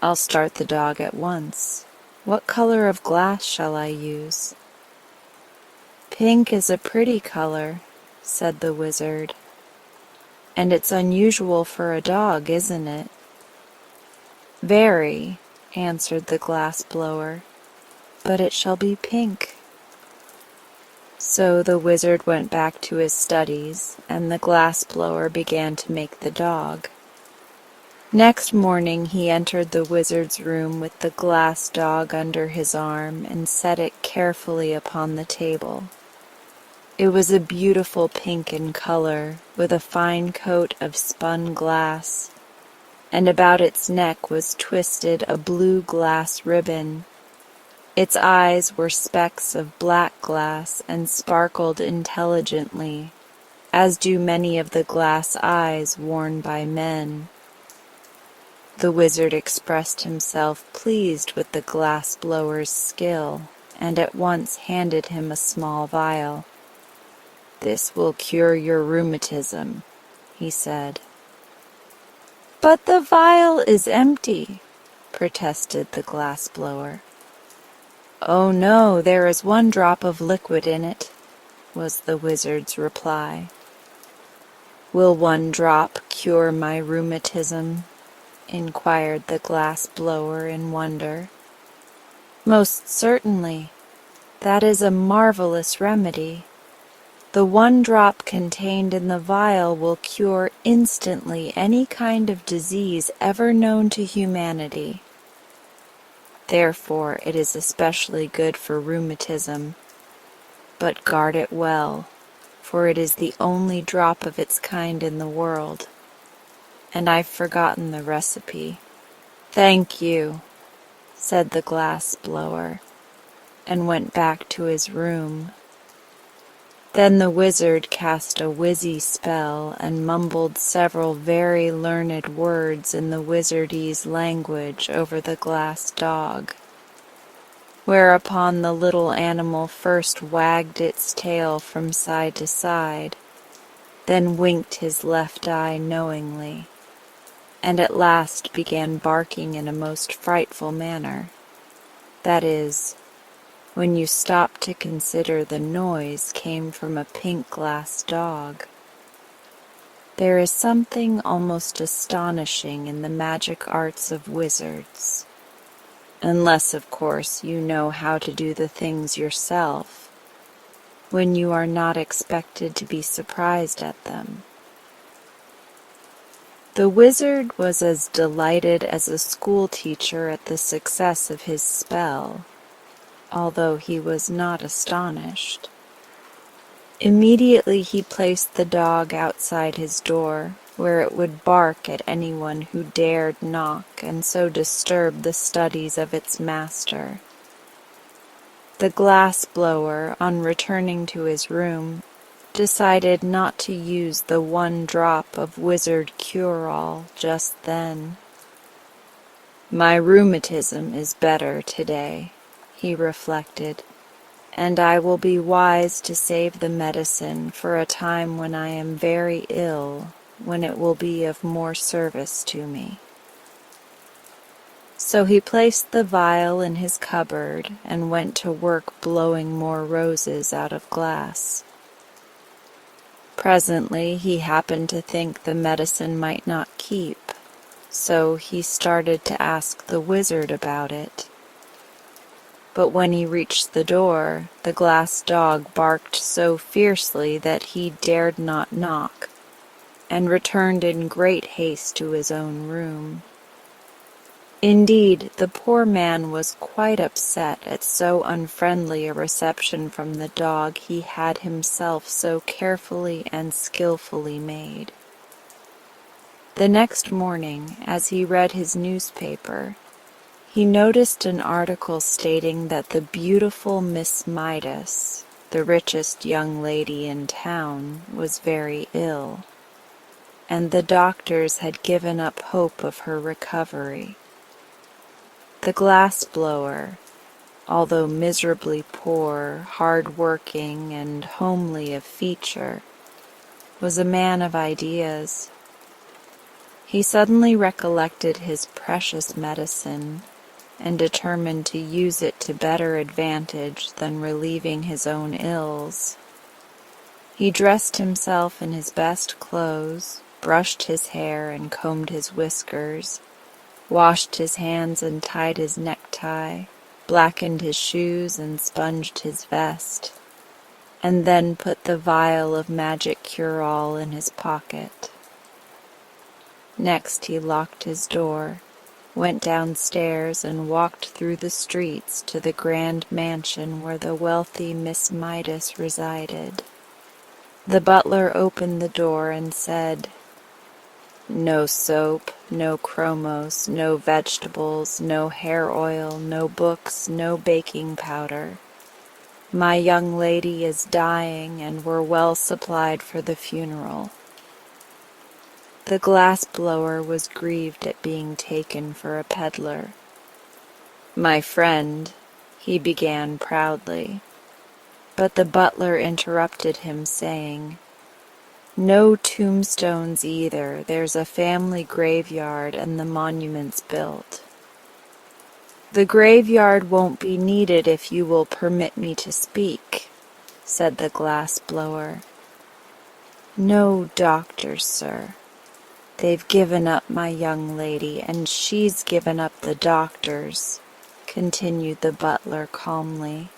I'll start the dog at once. What color of glass shall I use?" "Pink is a pretty color," said the wizard. "And it's unusual for a dog, isn't it?" "Very," answered the glass blower, "but it shall be pink." So the wizard went back to his studies, and the glass blower began to make the dog. Next morning he entered the wizard's room with the glass dog under his arm and set it carefully upon the table. It was a beautiful pink in color, with a fine coat of spun glass, and about its neck was twisted a blue glass ribbon. Its eyes were specks of black glass and sparkled intelligently, as do many of the glass eyes worn by men. The wizard expressed himself pleased with the glass blower's skill, and at once handed him a small vial. "This will cure your rheumatism," he said. "But the vial is empty," protested the glass blower. "Oh no, there is one drop of liquid in it," was the wizard's reply. "Will one drop cure my rheumatism?" inquired the glass blower in wonder. "Most certainly. That is a marvelous remedy. The one drop contained in the vial will cure instantly any kind of disease ever known to humanity. Therefore it is especially good for rheumatism. But guard it well, for it is the only drop of its kind in the world, and I've forgotten the recipe." "Thank you," said the glass blower, and went back to his room. Then the wizard cast a wizzy spell and mumbled several very learned words in the wizardese language over the glass dog. whereupon the little animal first wagged its tail from side to side, then winked his left eye knowingly, and at last began barking in a most frightful manner. That is, when you stop to consider the noise came from a pink glass dog. There is something almost astonishing in the magic arts of wizards, unless, of course, you know how to do the things yourself, when you are not expected to be surprised at them. The wizard was as delighted as a school teacher at the success of his spell, although he was not astonished. Immediately he placed the dog outside his door, where it would bark at anyone who dared knock and so disturb the studies of its master. The glass blower, on returning to his room, decided not to use the one drop of wizard cure-all just then. "My rheumatism is better today," he reflected, "and I will be wise to save the medicine for a time when I am very ill, when it will be of more service to me." So he placed the vial in his cupboard and went to work blowing more roses out of glass. Presently he happened to think the medicine might not keep, so he started to ask the wizard about it. But when he reached the door, the glass dog barked so fiercely that he dared not knock, and returned in great haste to his own room. Indeed, the poor man was quite upset at so unfriendly a reception from the dog he had himself so carefully and skillfully made. The next morning, as he read his newspaper, he noticed an article stating that the beautiful Miss Midas, the richest young lady in town, was very ill, and the doctors had given up hope of her recovery. The glass blower, although miserably poor, hard-working, and homely of feature, was a man of ideas. He suddenly recollected his precious medicine, and determined to use it to better advantage than relieving his own ills. He dressed himself in his best clothes, brushed his hair and combed his whiskers, washed his hands and tied his necktie, blackened his shoes and sponged his vest, and then put the vial of magic cure-all in his pocket. Next he locked his door, went downstairs and walked through the streets to the grand mansion where the wealthy Miss Midas resided. The butler opened the door and said, "No soap, no chromos, no vegetables, no hair oil, no books, no baking powder. My young lady is dying, and we're well supplied for the funeral." The glass blower was grieved at being taken for a peddler. "My friend," he began proudly, but the butler interrupted him, saying, "No tombstones either. There's a family graveyard and the monument's built." "The graveyard won't be needed if you will permit me to speak," said the glass blower. "No doctors, sir. They've given up my young lady, and she's given up the doctors," continued the butler calmly.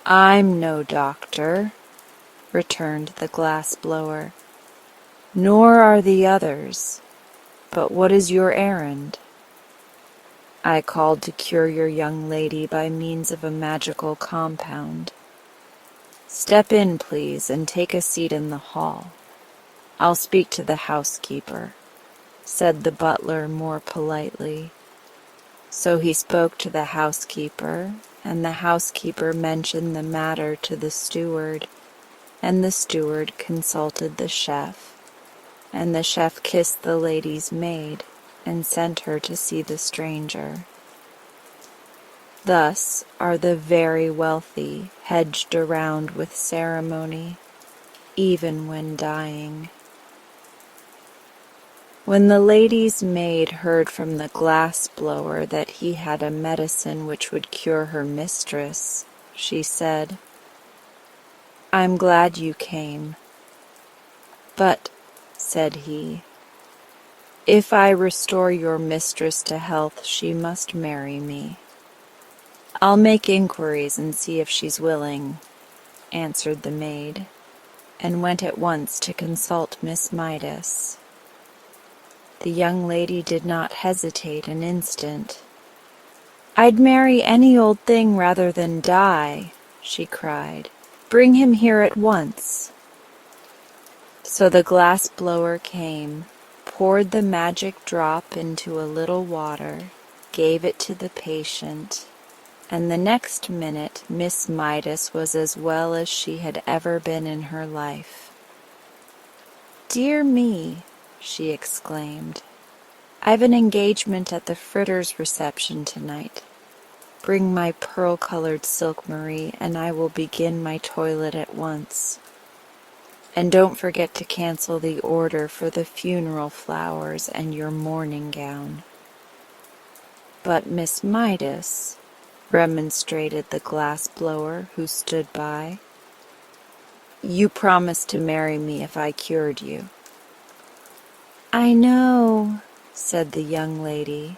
"I'm no doctor," returned the glass blower, "nor are the others. But what is your errand?" "I called to cure your young lady by means of a magical compound." "Step in, please, and take a seat in the hall. I'll speak to the housekeeper," said the butler more politely. So he spoke to the housekeeper, and the housekeeper mentioned the matter to the steward, and the steward consulted the chef, and the chef kissed the lady's maid and sent her to see the stranger. Thus are the very wealthy hedged around with ceremony, even when dying. When the lady's maid heard from the glass blower that he had a medicine which would cure her mistress, she said, "I'm glad you came." "But," said he, "if I restore your mistress to health, she must marry me." "I'll make inquiries and see if she's willing," answered the maid, and went at once to consult Miss Midas. The young lady did not hesitate an instant. "I'd marry any old thing rather than die," she cried. "Bring him here at once." So the glass blower came, poured the magic drop into a little water, gave it to the patient, and the next minute Miss Midas was as well as she had ever been in her life. "Dear me," she exclaimed, "I've an engagement at the Fritters' reception tonight. Bring my pearl-colored silk, Marie, and I will begin my toilet at once. And don't forget to cancel the order for the funeral flowers and your mourning gown." "But Miss Midas," remonstrated the glass blower who stood by, "you promised to marry me if I cured you." "I know," said the young lady,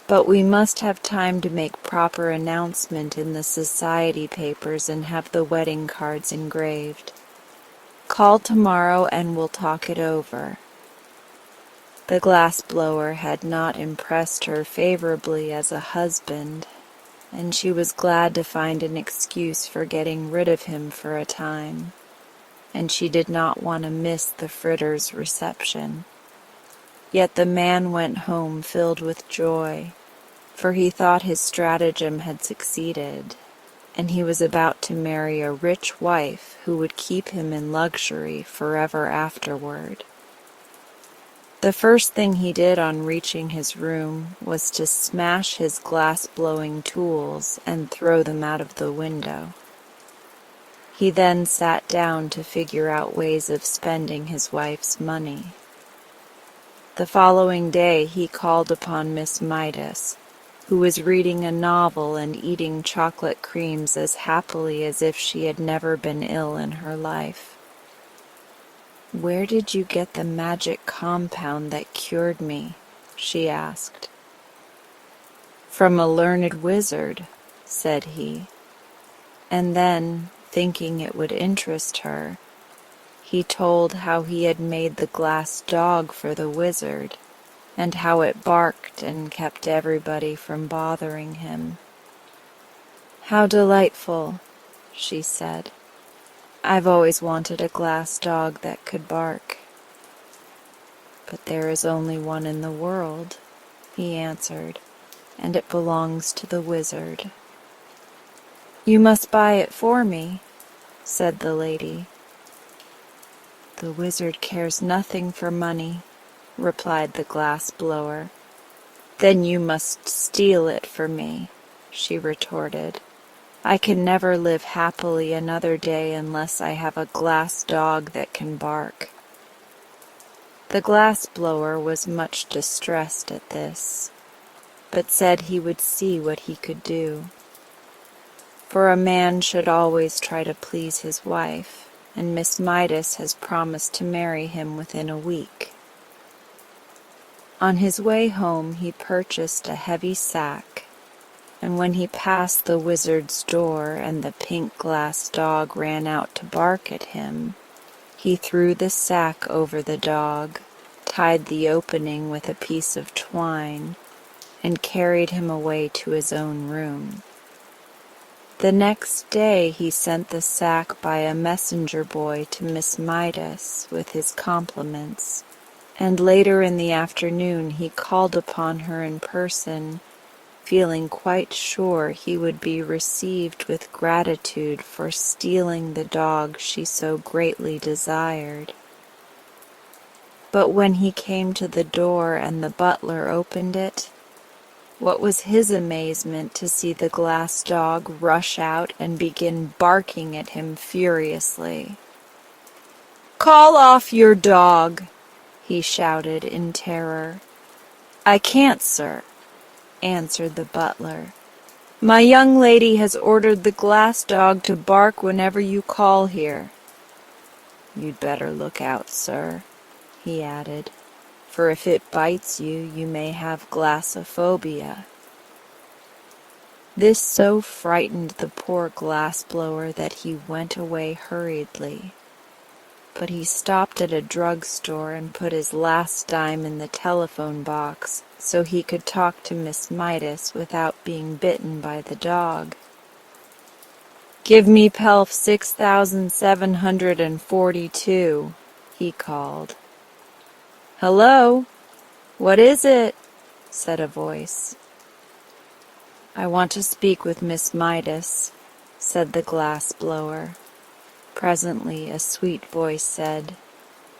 "but we must have time to make proper announcement in the society papers and have the wedding cards engraved. Call tomorrow and we'll talk it over." The glass blower had not impressed her favorably as a husband, and she was glad to find an excuse for getting rid of him for a time, and she did not want to miss the Fritters' reception. Yet the man went home filled with joy, for he thought his stratagem had succeeded, and he was about to marry a rich wife who would keep him in luxury forever afterward. The first thing he did on reaching his room was to smash his glass-blowing tools and throw them out of the window. He then sat down to figure out ways of spending his wife's money. The following day he called upon Miss Midas, who was reading a novel and eating chocolate creams as happily as if she had never been ill in her life. "Where did you get the magic compound that cured me?" she asked. "From a learned wizard," said he. And then, thinking it would interest her, he told how he had made the glass dog for the wizard, and how it barked and kept everybody from bothering him. "How delightful," she said. "I've always wanted a glass dog that could bark." "But there is only one in the world," he answered, "and it belongs to the wizard." "You must buy it for me," said the lady. "The wizard cares nothing for money," replied the glass blower. "Then you must steal it for me," she retorted. "I can never live happily another day unless I have a glass dog that can bark." The glass blower was much distressed at this, but said he would see what he could do. For a man should always try to please his wife, and Miss Midas has promised to marry him within a week. On his way home he purchased a heavy sack, and when he passed the wizard's door and the pink glass dog ran out to bark at him, he threw the sack over the dog, tied the opening with a piece of twine, and carried him away to his own room. The next day he sent the sack by a messenger boy to Miss Midas with his compliments, and later in the afternoon he called upon her in person, feeling quite sure he would be received with gratitude for stealing the dog she so greatly desired. But when he came to the door and the butler opened it, What was his amazement to see the glass dog rush out and begin barking at him furiously. "Call off your dog!" he shouted in terror. "I can't, sir," answered the butler. "My young lady has ordered the glass dog to bark whenever you call here." "You'd better look out, sir," he added, "for if it bites you, you may have glassophobia." This so frightened the poor glass-blower that he went away hurriedly. But he stopped at a drug-store and put his last dime in the telephone box so he could talk to Miss Midas without being bitten by the dog. "Give me Pelf 6742, he called. "Hello? What is it?" said a voice. "I want to speak with Miss Midas," said the glass-blower. Presently a sweet voice said,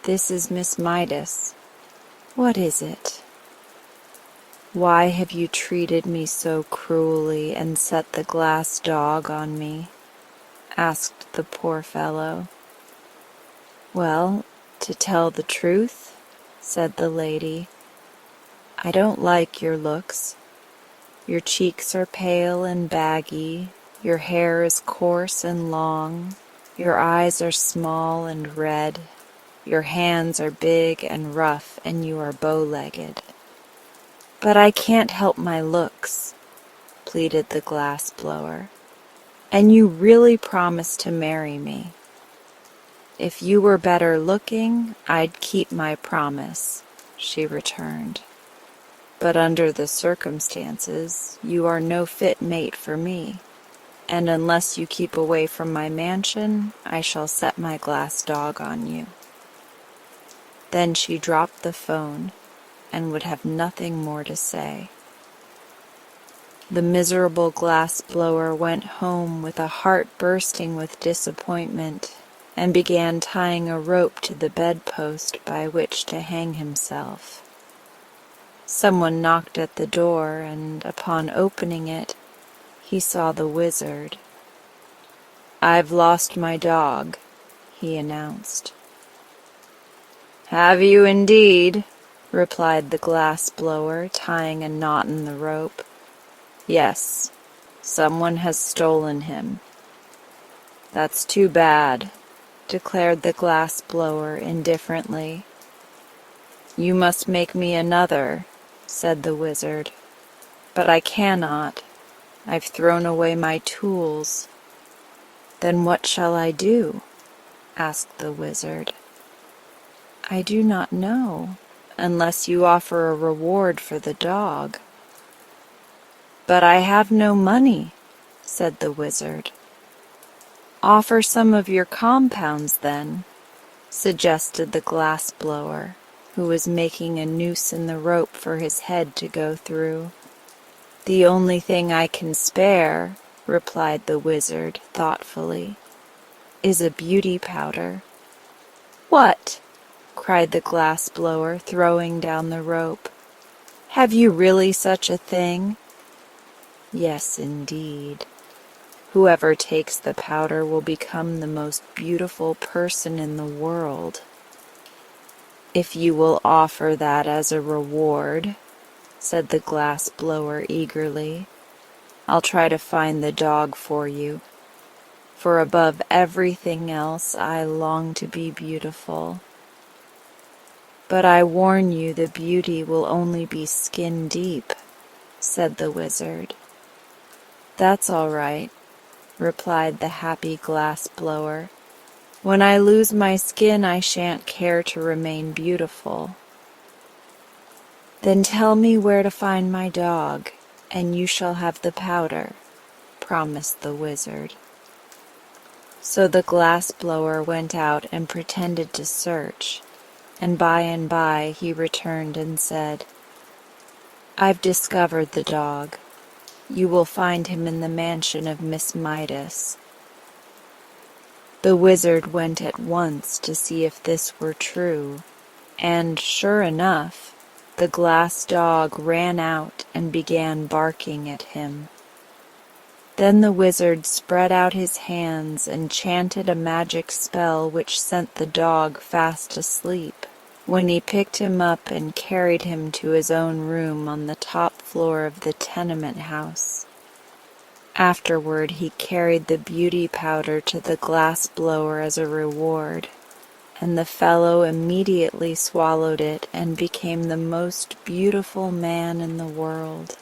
"This is Miss Midas. What is it?" "Why have you treated me so cruelly and set the glass dog on me?" asked the poor fellow. "Well, to tell the truth," said the lady, "I don't like your looks. Your cheeks are pale and baggy, your hair is coarse and long, your eyes are small and red, your hands are big and rough, and you are bow-legged." "But I can't help my looks," pleaded the glass-blower, "and you really promised to marry me." "If you were better looking, I'd keep my promise," she returned. "But under the circumstances, you are no fit mate for me, and unless you keep away from my mansion, I shall set my glass dog on you." Then she dropped the phone and would have nothing more to say. The miserable glass-blower went home with a heart bursting with disappointment, and began tying a rope to the bedpost by which to hang himself. Someone knocked at the door, and upon opening it, he saw the wizard. "I've lost my dog," he announced. "Have you indeed?" replied the glass-blower, tying a knot in the rope. "Yes, someone has stolen him." "That's too bad," declared the glass-blower indifferently. "You must make me another," said the wizard. "But I cannot. I've thrown away my tools." "Then what shall I do?" asked the wizard. "I do not know, unless you offer a reward for the dog." "But I have no money," said the wizard. "Offer some of your compounds, then," suggested the glass-blower, who was making a noose in the rope for his head to go through. "The only thing I can spare," replied the wizard thoughtfully, "is a beauty powder." "What?" cried the glass-blower, throwing down the rope. "Have you really such a thing?" "Yes, indeed. Whoever takes the powder will become the most beautiful person in the world." "If you will offer that as a reward," said the glass-blower eagerly, "I'll try to find the dog for you, for above everything else I long to be beautiful. But I warn you the beauty will only be skin deep," said the wizard. "That's all right," replied the happy glass-blower. "When I lose my skin, I shan't care to remain beautiful." "Then tell me where to find my dog, and you shall have the powder," promised the wizard. So the glass-blower went out and pretended to search, and by he returned and said, "I've discovered the dog. You will find him in the mansion of Miss Midas." The wizard went at once to see if this were true, and, sure enough, the glass dog ran out and began barking at him. Then the wizard spread out his hands and chanted a magic spell which sent the dog fast asleep, when he picked him up and carried him to his own room on the top floor of the tenement house. Afterward, he carried the beauty powder to the glass blower as a reward, and the fellow immediately swallowed it and became the most beautiful man in the world.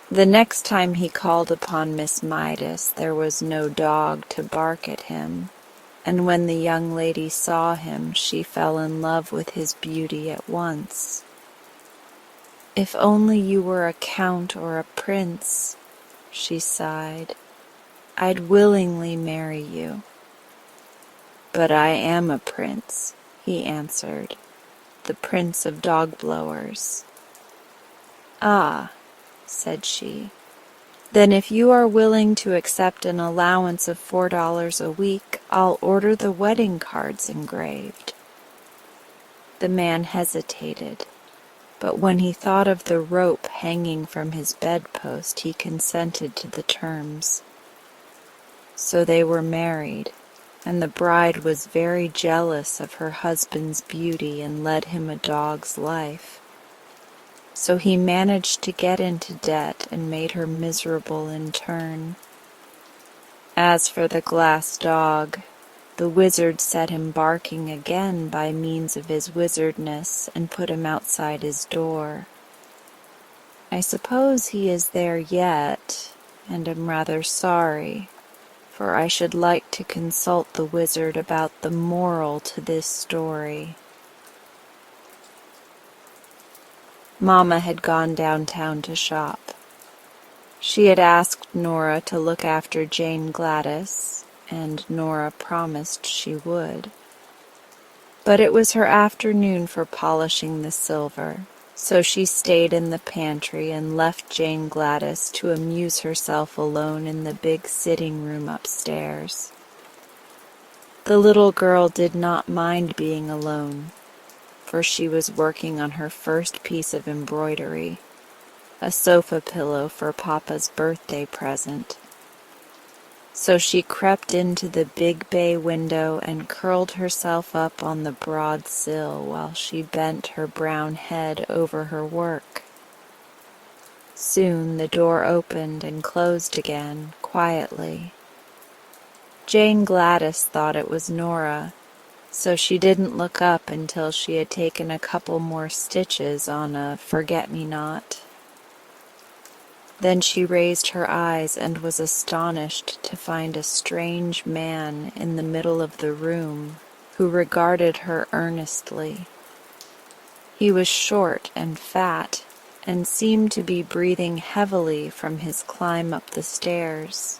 The next time he called upon Miss Midas, there was no dog to bark at him, and when the young lady saw him, she fell in love with his beauty at once. "If only you were a count or a prince," she sighed, "I'd willingly marry you." "But I am a prince," he answered, "the prince of dog blowers." "Ah," said she, "then if you are willing to accept an allowance of $4 a week, I'll order the wedding cards engraved." The man hesitated, but when he thought of the rope hanging from his bedpost, he consented to the terms. So they were married, and the bride was very jealous of her husband's beauty and led him a dog's life. So he managed to get into debt and made her miserable in turn. As for the glass dog, the wizard set him barking again by means of his wizardness and put him outside his door. I suppose he is there yet, and am rather sorry, for I should like to consult the wizard about the moral to this story. Mamma had gone downtown to shop. She had asked Nora to look after Jane Gladys, and Nora promised she would. But it was her afternoon for polishing the silver, so she stayed in the pantry and left Jane Gladys to amuse herself alone in the big sitting room upstairs. The little girl did not mind being alone, for she was working on her first piece of embroidery, a sofa pillow for Papa's birthday present. So she crept into the big bay window and curled herself up on the broad sill while she bent her brown head over her work. Soon the door opened and closed again, quietly. Jane Gladys thought it was Nora, so she didn't look up until she had taken a couple more stitches on a forget-me-not. Then she raised her eyes and was astonished to find a strange man in the middle of the room who regarded her earnestly. He was short and fat and seemed to be breathing heavily from his climb up the stairs.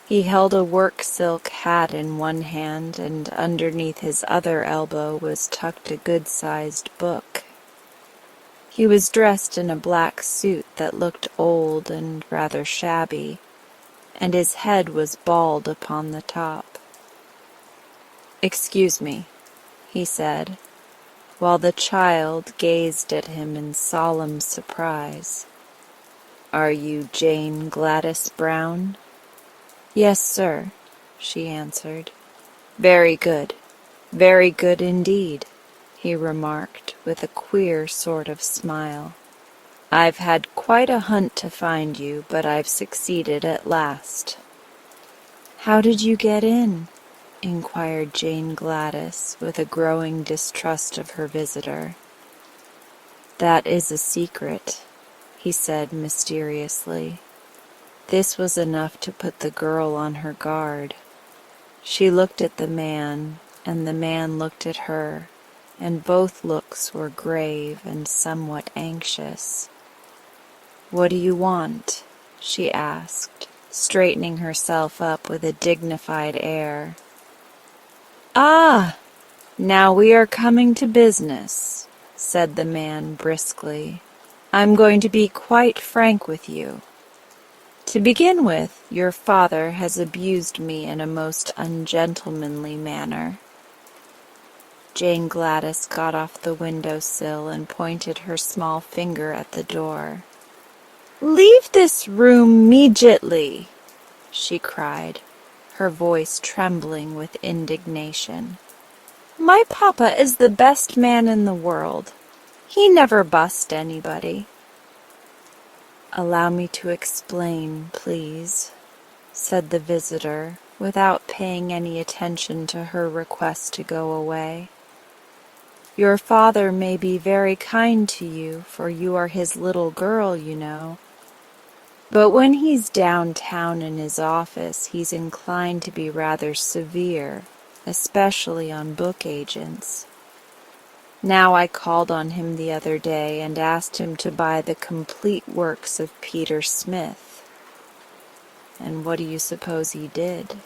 He held a work silk hat in one hand, and underneath his other elbow was tucked a good-sized book. He was dressed in a black suit that looked old and rather shabby, and his head was bald upon the top. "Excuse me," he said, while the child gazed at him in solemn surprise. "Are you Jane Gladys Brown?" "Yes, sir," she answered. Very good indeed," he remarked with a queer sort of smile. "I've had quite a hunt to find you, but I've succeeded at last." "How did you get in?" inquired Jane Gladys with a growing distrust of her visitor. "That is a secret," he said mysteriously. This was enough to put the girl on her guard. She looked at the man, and the man looked at her, and both looks were grave and somewhat anxious. "What do you want?" she asked, straightening herself up with a dignified air. "Ah, now we are coming to business," said the man briskly. "I'm going to be quite frank with you. To begin with, your father has abused me in a most ungentlemanly manner." Jane Gladys got off the windowsill and pointed her small finger at the door. "Leave this room immediately!" she cried, her voice trembling with indignation. "My papa is the best man in the world. He never bust anybody." "Allow me to explain, please," said the visitor, without paying any attention to her request to go away. "Your father may be very kind to you, for you are his little girl, you know. But when he's downtown in his office, he's inclined to be rather severe, especially on book agents. Now I called on him the other day and asked him to buy the complete works of Peter Smith. And what do you suppose he did?"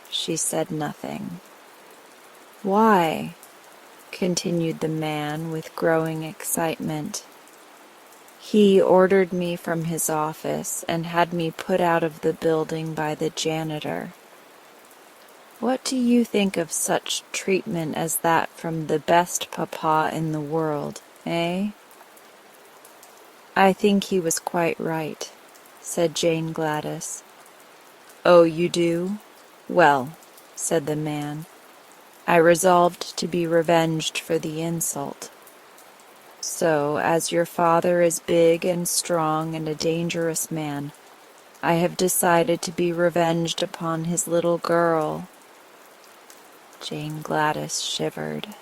She said nothing. "Why?" continued the man with growing excitement. "He ordered me from his office and had me put out of the building by the janitor. What do you think of such treatment as that from the best papa in the world, eh?" "I think he was quite right," said Jane Gladys. "Oh, you do? Well," said the man, "I resolved to be revenged for the insult. So, as your father is big and strong and a dangerous man, I have decided to be revenged upon his little girl." Jane Gladys shivered.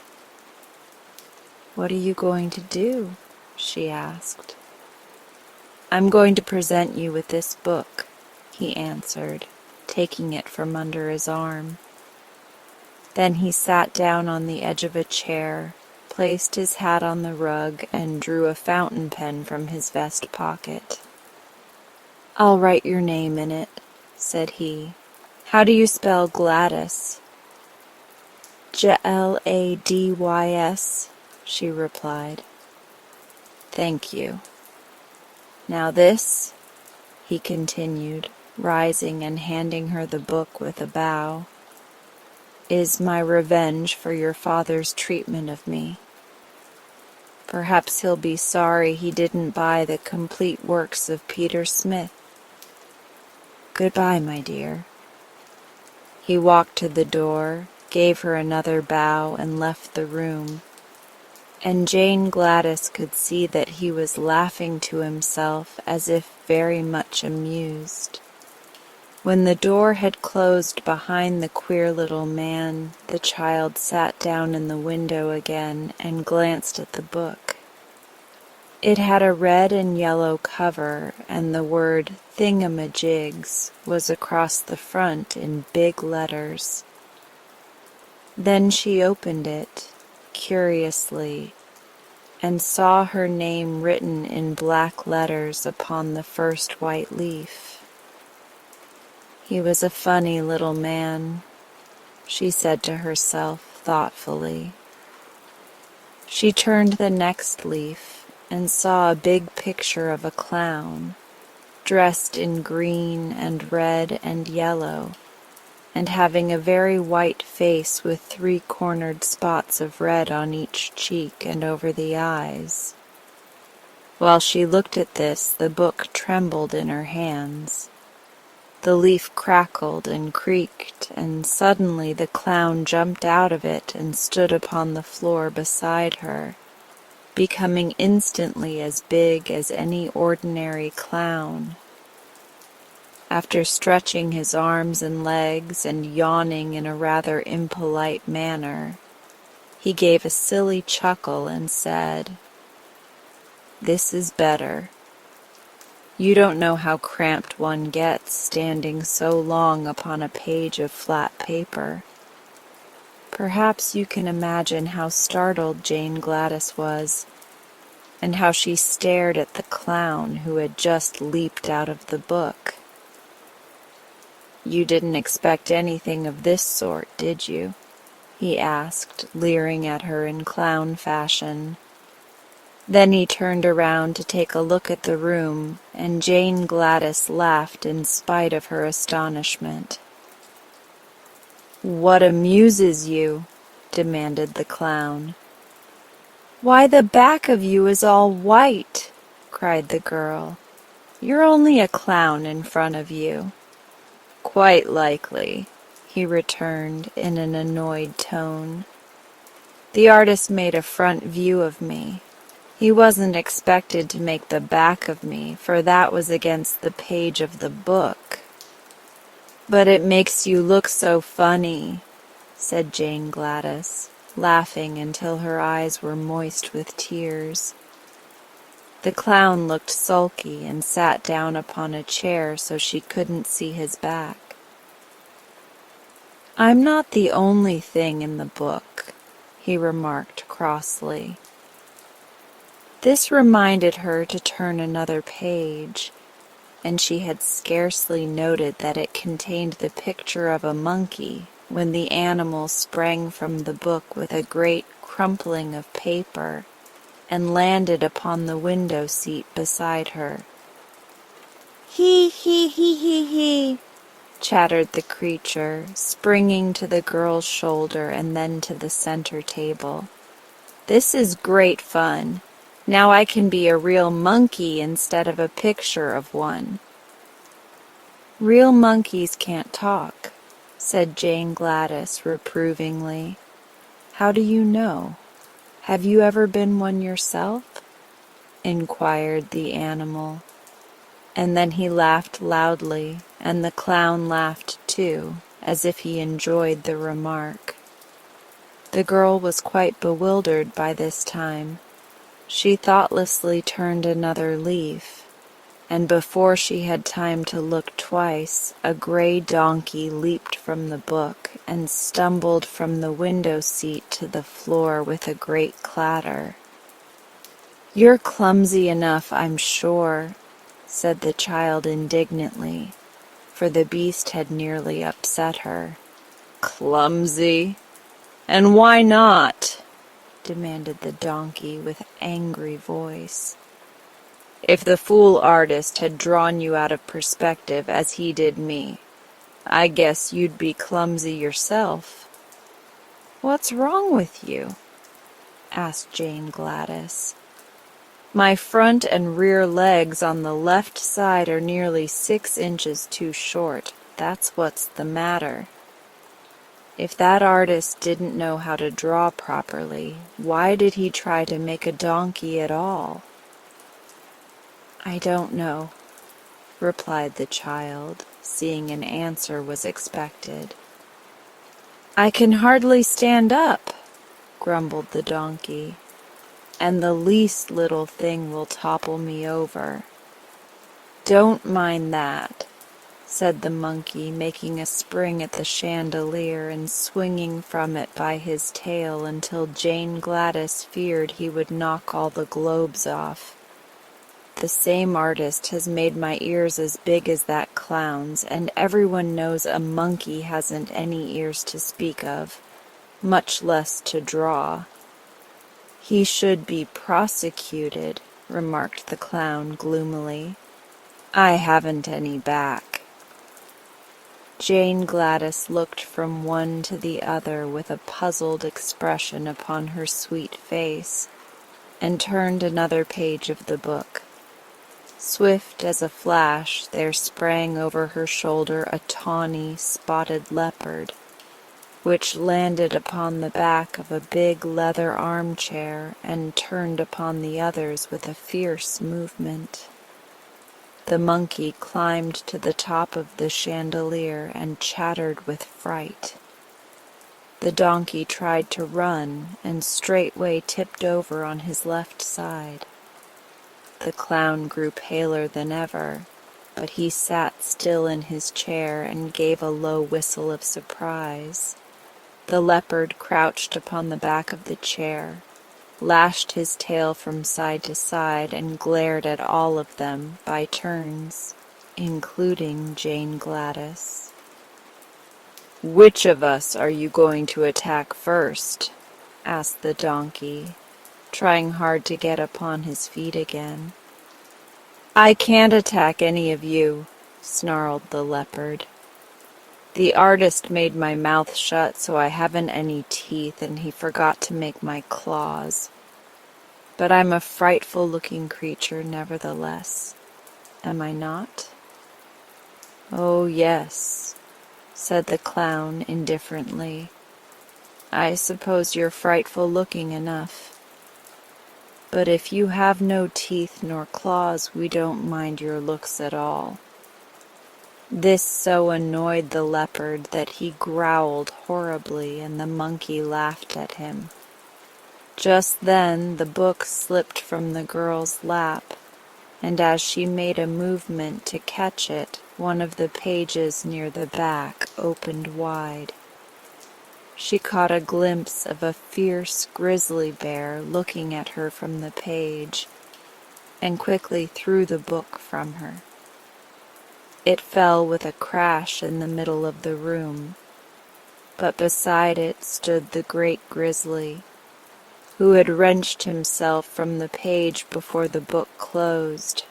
"What are you going to do?" she asked. "I'm going to present you with this book," he answered, taking it from under his arm. Then he sat down on the edge of a chair, placed his hat on the rug, and drew a fountain pen from his vest pocket. "I'll write your name in it," said he. "How do you spell Gladys?" "Gladys," she replied. "Thank you. Now this," he continued, rising and handing her the book with a bow, "is my revenge for your father's treatment of me. Perhaps he'll be sorry he didn't buy the complete works of Peter Smith. Goodbye, my dear." He walked to the door, gave her another bow, and left the room, and Jane Gladys could see that he was laughing to himself as if very much amused. When the door had closed behind the queer little man, the child sat down in the window again and glanced at the book. It had a red and yellow cover, and the word "Thingamajigs" was across the front in big letters. Then she opened it, curiously, and saw her name written in black letters upon the first white leaf. He was a funny little man, she said to herself thoughtfully. She turned the next leaf and saw a big picture of a clown, dressed in green and red and yellow, and having a very white face with 3-cornered spots of red on each cheek and over the eyes. While she looked at this, the book trembled in her hands. The leaf crackled and creaked, and suddenly the clown jumped out of it and stood upon the floor beside her, becoming instantly as big as any ordinary clown. After stretching his arms and legs and yawning in a rather impolite manner, he gave a silly chuckle and said, "This is better. You don't know how cramped one gets standing so long upon a page of flat paper." Perhaps you can imagine how startled Jane Gladys was, and how she stared at the clown who had just leaped out of the book. "You didn't expect anything of this sort, did you?" he asked, leering at her in clown fashion. Then he turned around to take a look at the room, and Jane Gladys laughed in spite of her astonishment. "What amuses you? demanded the clown. "Why, the back of you is all white," cried the girl. "You're only a clown in front of you." "Quite likely," he returned in an annoyed tone. "The artist made a front view of me. He wasn't expected to make the back of me, for that was against the page of the book." "But it makes you look so funny," said Jane Gladys, laughing until her eyes were moist with tears. The clown looked sulky and sat down upon a chair so she couldn't see his back. "I'm not the only thing in the book," he remarked crossly. This reminded her to turn another page, and she had scarcely noted that it contained the picture of a monkey when the animal sprang from the book with a great crumpling of paper and landed upon the window seat beside her. "Hee hee hee hee hee," chattered the creature, springing to the girl's shoulder and then to the center table. "This is great fun. Now I can be a real monkey instead of a picture of one." "Real monkeys can't talk," said Jane Gladys reprovingly. "How do you know? Have you ever been one yourself?" inquired the animal. And then he laughed loudly, and the clown laughed too, as if he enjoyed the remark. The girl was quite bewildered by this time. She thoughtlessly turned another leaf, and before she had time to look twice, a gray donkey leaped from the book and stumbled from the window seat to the floor with a great clatter. "You're clumsy enough, I'm sure," said the child indignantly, for the beast had nearly upset her. "Clumsy? And why not?" demanded the donkey with angry voice. "If the fool artist had drawn you out of perspective as he did me, I guess you'd be clumsy yourself." "What's wrong with you?" asked Jane Gladys. "My front and rear legs on the left side are nearly 6 inches too short. That's what's the matter. If that artist didn't know how to draw properly, why did he try to make a donkey at all?" "I don't know," replied the child, seeing an answer was expected. "I can hardly stand up," grumbled the donkey, "and the least little thing will topple me over." "Don't mind that," said the monkey, making a spring at the chandelier and swinging from it by his tail until Jane Gladys feared he would knock all the globes off. "The same artist has made my ears as big as that clown's, and everyone knows a monkey hasn't any ears to speak of, much less to draw." "He should be prosecuted," remarked the clown gloomily. "I haven't any back." Jane Gladys looked from one to the other with a puzzled expression upon her sweet face, and turned another page of the book. Swift as a flash there sprang over her shoulder a tawny, spotted leopard, which landed upon the back of a big leather armchair and turned upon the others with a fierce movement. The monkey climbed to the top of the chandelier and chattered with fright. The donkey tried to run and straightway tipped over on his left side. The clown grew paler than ever, but he sat still in his chair and gave a low whistle of surprise. The leopard crouched upon the back of the chair, lashed his tail from side to side, and glared at all of them by turns, including Jane Gladys. "Which of us are you going to attack first?" asked the donkey, trying hard to get upon his feet again. "I can't attack any of you," snarled the leopard. The artist made my mouth shut so I haven't any teeth, and he forgot to make my claws. But I'm a frightful-looking creature nevertheless, am I not?" "Oh, yes," said the clown indifferently. "I suppose you're frightful-looking enough. But if you have no teeth nor claws, we don't mind your looks at all." This so annoyed the leopard that he growled horribly, and the monkey laughed at him. Just then the book slipped from the girl's lap, and as she made a movement to catch it, one of the pages near the back opened wide. She caught a glimpse of a fierce grizzly bear looking at her from the page, and quickly threw the book from her. It fell with a crash in the middle of the room, but beside it stood the great grizzly, who had wrenched himself from the page before the book closed.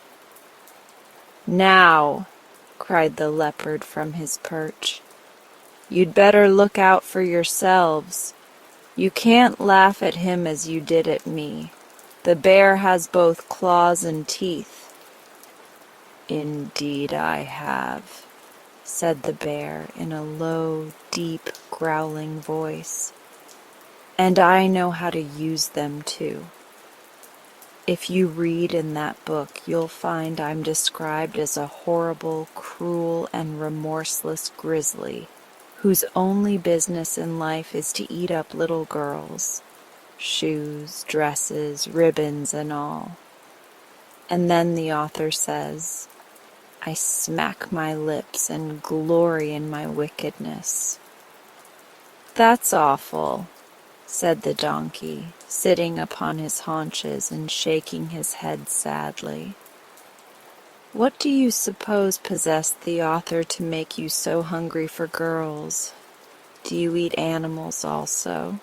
"Now," cried the leopard from his perch, "you'd better look out for yourselves. You can't laugh at him as you did at me. The bear has both claws and teeth." "Indeed I have," said the bear in a low, deep, growling voice. "And I know how to use them too. If you read in that book, you'll find I'm described as a horrible, cruel, and remorseless grizzly, whose only business in life is to eat up little girls, shoes, dresses, ribbons, and all." And then the author says, "I smack my lips and glory in my wickedness." "That's awful," said the donkey, sitting upon his haunches and shaking his head sadly. "What do you suppose possessed the author to make you so hungry for girls? Do you eat animals also?"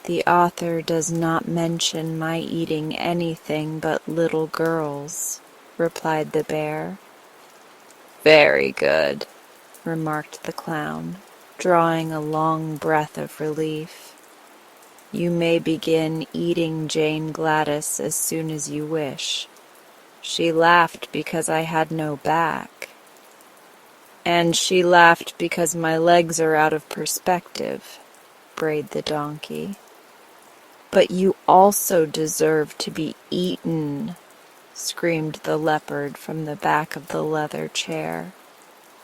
"The author does not mention my eating anything but little girls," replied the bear. "Very good," remarked the clown, drawing a long breath of relief. "You may begin eating Jane Gladys as soon as you wish. She laughed because I had no back." "And she laughed because my legs are out of perspective," brayed the donkey. "But you also deserve to be eaten," screamed the leopard from the back of the leather chair.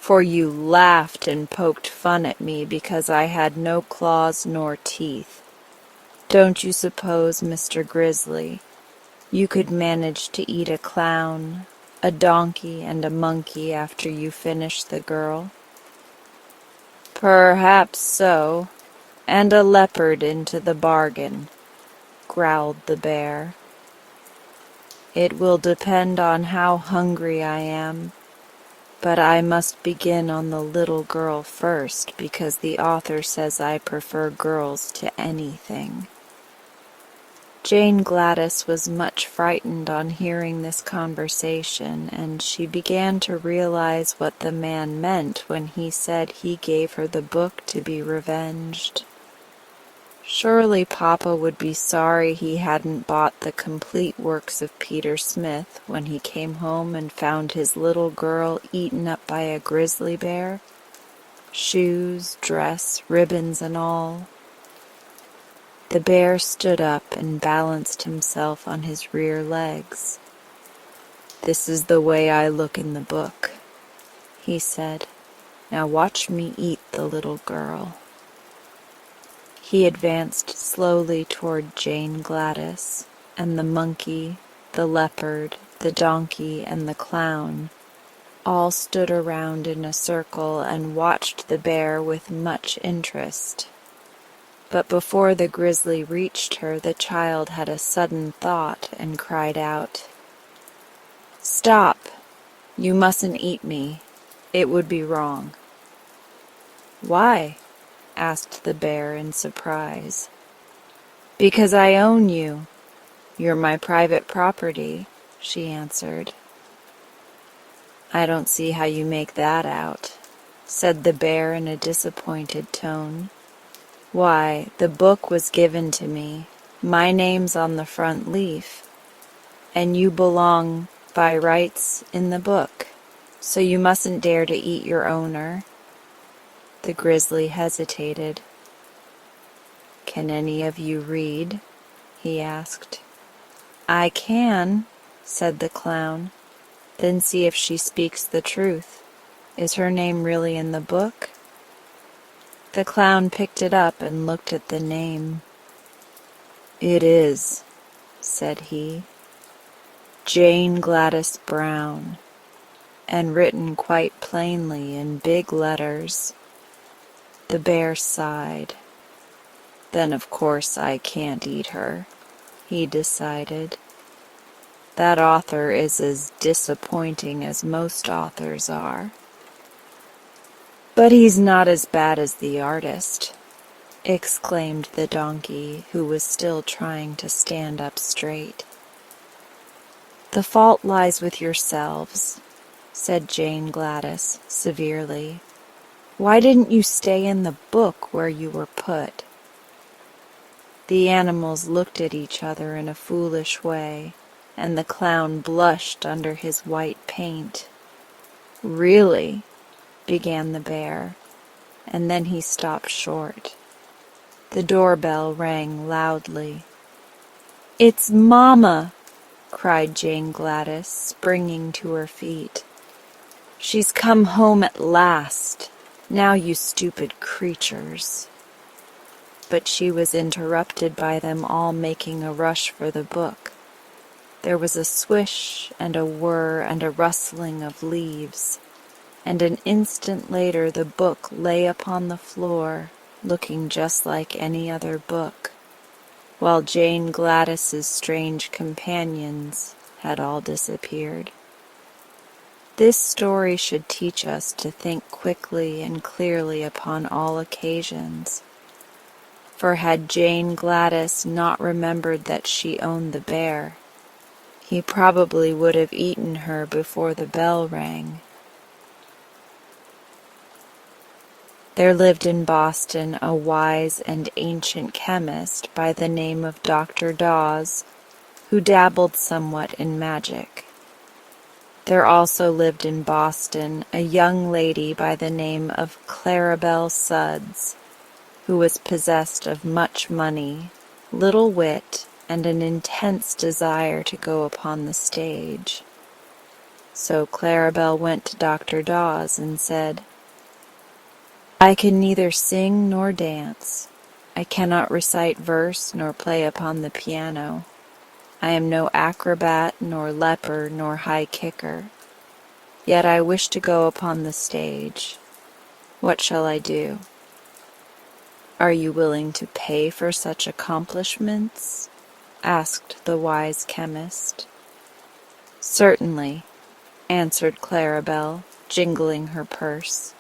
"For you laughed and poked fun at me because I had no claws nor teeth. Don't you suppose, Mr. Grizzly, you could manage to eat a clown, a donkey, and a monkey after you finish the girl?" "Perhaps so, and a leopard into the bargain," growled the bear. "It will depend on how hungry I am, but I must begin on the little girl first because the author says I prefer girls to anything." Jane Gladys was much frightened on hearing this conversation, and she began to realize what the man meant when he said he gave her the book to be revenged. Surely Papa would be sorry he hadn't bought the complete works of Peter Smith when he came home and found his little girl eaten up by a grizzly bear, shoes, dress, ribbons, and all. The bear stood up and balanced himself on his rear legs. "This is the way I look in the book," he said. "Now watch me eat the little girl." He advanced slowly toward Jane Gladys, and the monkey, the leopard, the donkey, and the clown all stood around in a circle and watched the bear with much interest. But before the grizzly reached her, the child had a sudden thought and cried out, "Stop! You mustn't eat me. It would be wrong." "Why?" asked the bear in surprise. "Because I own you. You're my private property," she answered. "I don't see how you make that out." said the bear in a disappointed tone. "Why, the book was given to me. My name's on the front leaf, and you belong by rights in the book, so you mustn't dare to eat your owner." The grizzly hesitated. "Can any of you read?" he asked. "I can," said the clown. "Then see if she speaks the truth. Is her name really in the book?" The clown picked it up and looked at the name. "It is," said he. "Jane Gladys Brown," and written quite plainly in big letters. The bear sighed. "Then of course I can't eat her," he decided. "That author is as disappointing as most authors are. But he's not as bad as the artist," exclaimed the donkey, who was still trying to stand up straight. "The fault lies with yourselves," said Jane Gladys severely. "Why didn't you stay in the book where you were put?" The animals looked at each other in a foolish way, and the clown blushed under his white paint. "Really," began the bear, and then he stopped short. The doorbell rang loudly. "It's Mama!" cried Jane Gladys, springing to her feet. "She's come home at last. Now, you stupid creatures." But she was interrupted by them all making a rush for the book. There was a swish and a whir and a rustling of leaves, and an instant later the book lay upon the floor, looking just like any other book, while Jane Gladys's strange companions had all disappeared. This story should teach us to think quickly and clearly upon all occasions. For had Jane Gladys not remembered that she owned the bear, he probably would have eaten her before the bell rang. There lived in Boston a wise and ancient chemist by the name of Dr. Dawes, who dabbled somewhat in magic. There also lived in Boston a young lady by the name of Claribel Sudds, who was possessed of much money, little wit, and an intense desire to go upon the stage. So Claribel went to Dr. Dawes and said, "I can neither sing nor dance. I cannot recite verse nor play upon the piano. I am no acrobat, nor leper, nor high kicker. Yet I wish to go upon the stage. What shall I do?" "Are you willing to pay for such accomplishments?" asked the wise chemist. "Certainly," answered Claribel, jingling her purse.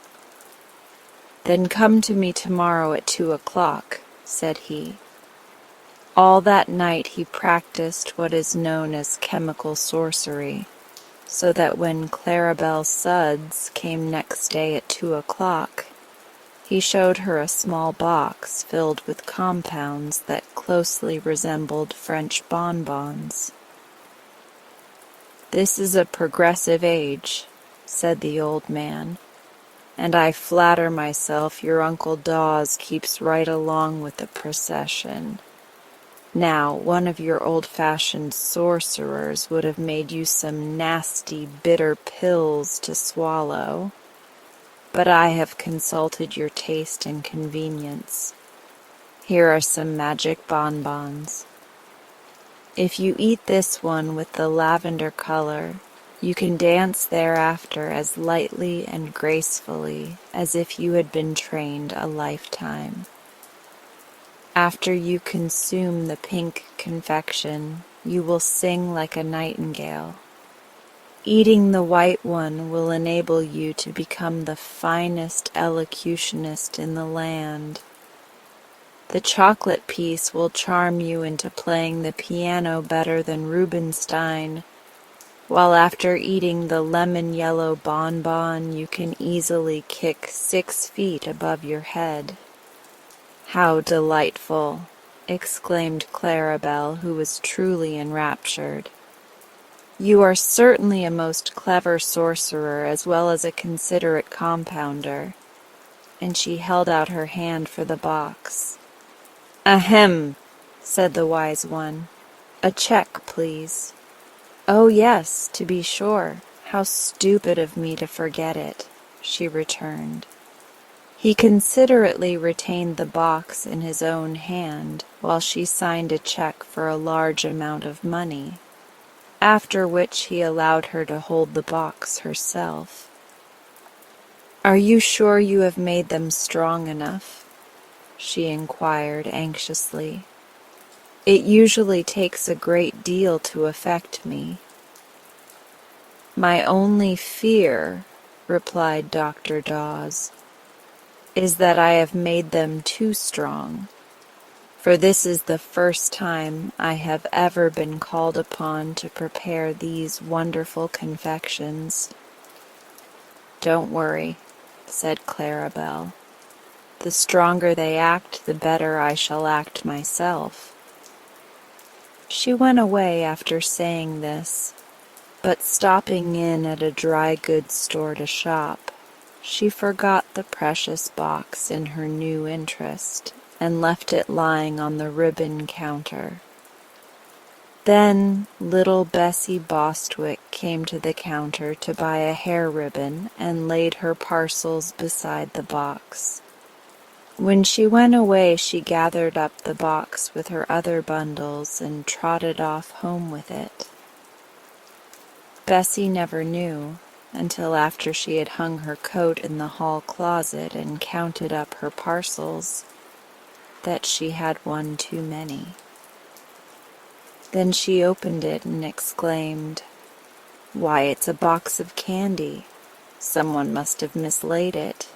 "Then come to me tomorrow at 2 o'clock," said he. All that night he practiced what is known as chemical sorcery, so that when Claribel Sudds came next day at 2 o'clock, he showed her a small box filled with compounds that closely resembled French bonbons. "This is a progressive age," said the old man, "and I flatter myself your Uncle Dawes keeps right along with the procession. Now, one of your old-fashioned sorcerers would have made you some nasty, bitter pills to swallow, but I have consulted your taste and convenience. Here are some magic bonbons. If you eat this one with the lavender color, you can dance thereafter as lightly and gracefully as if you had been trained a lifetime. After you consume the pink confection, you will sing like a nightingale. Eating the white one will enable you to become the finest elocutionist in the land. The chocolate piece will charm you into playing the piano better than Rubinstein, while after eating the lemon-yellow bonbon you can easily kick 6 feet above your head. "How delightful!" exclaimed Clarabelle, who was truly enraptured. "You are certainly a most clever sorcerer as well as a considerate compounder." And she held out her hand for the box. "Ahem," said the wise one. "A check, please." "Oh, yes, to be sure. How stupid of me to forget it," she returned. He considerately retained the box in his own hand while she signed a check for a large amount of money, after which he allowed her to hold the box herself. "Are you sure you have made them strong enough?" she inquired anxiously. "It usually takes a great deal to affect me." "My only fear," replied Dr. Dawes, "is that I have made them too strong, for this is the first time I have ever been called upon to prepare these wonderful confections." "Don't worry," said Clarabelle. "The stronger they act, the better I shall act myself." She went away after saying this, but stopping in at a dry goods store to shop, she forgot the precious box in her new interest and left it lying on the ribbon counter. Then little Bessie Bostwick came to the counter to buy a hair ribbon and laid her parcels beside the box. When she went away, she gathered up the box with her other bundles and trotted off home with it. Bessie never knew, until after she had hung her coat in the hall closet and counted up her parcels, that she had one too many. Then she opened it and exclaimed, "Why, it's a box of candy. Someone must have mislaid it.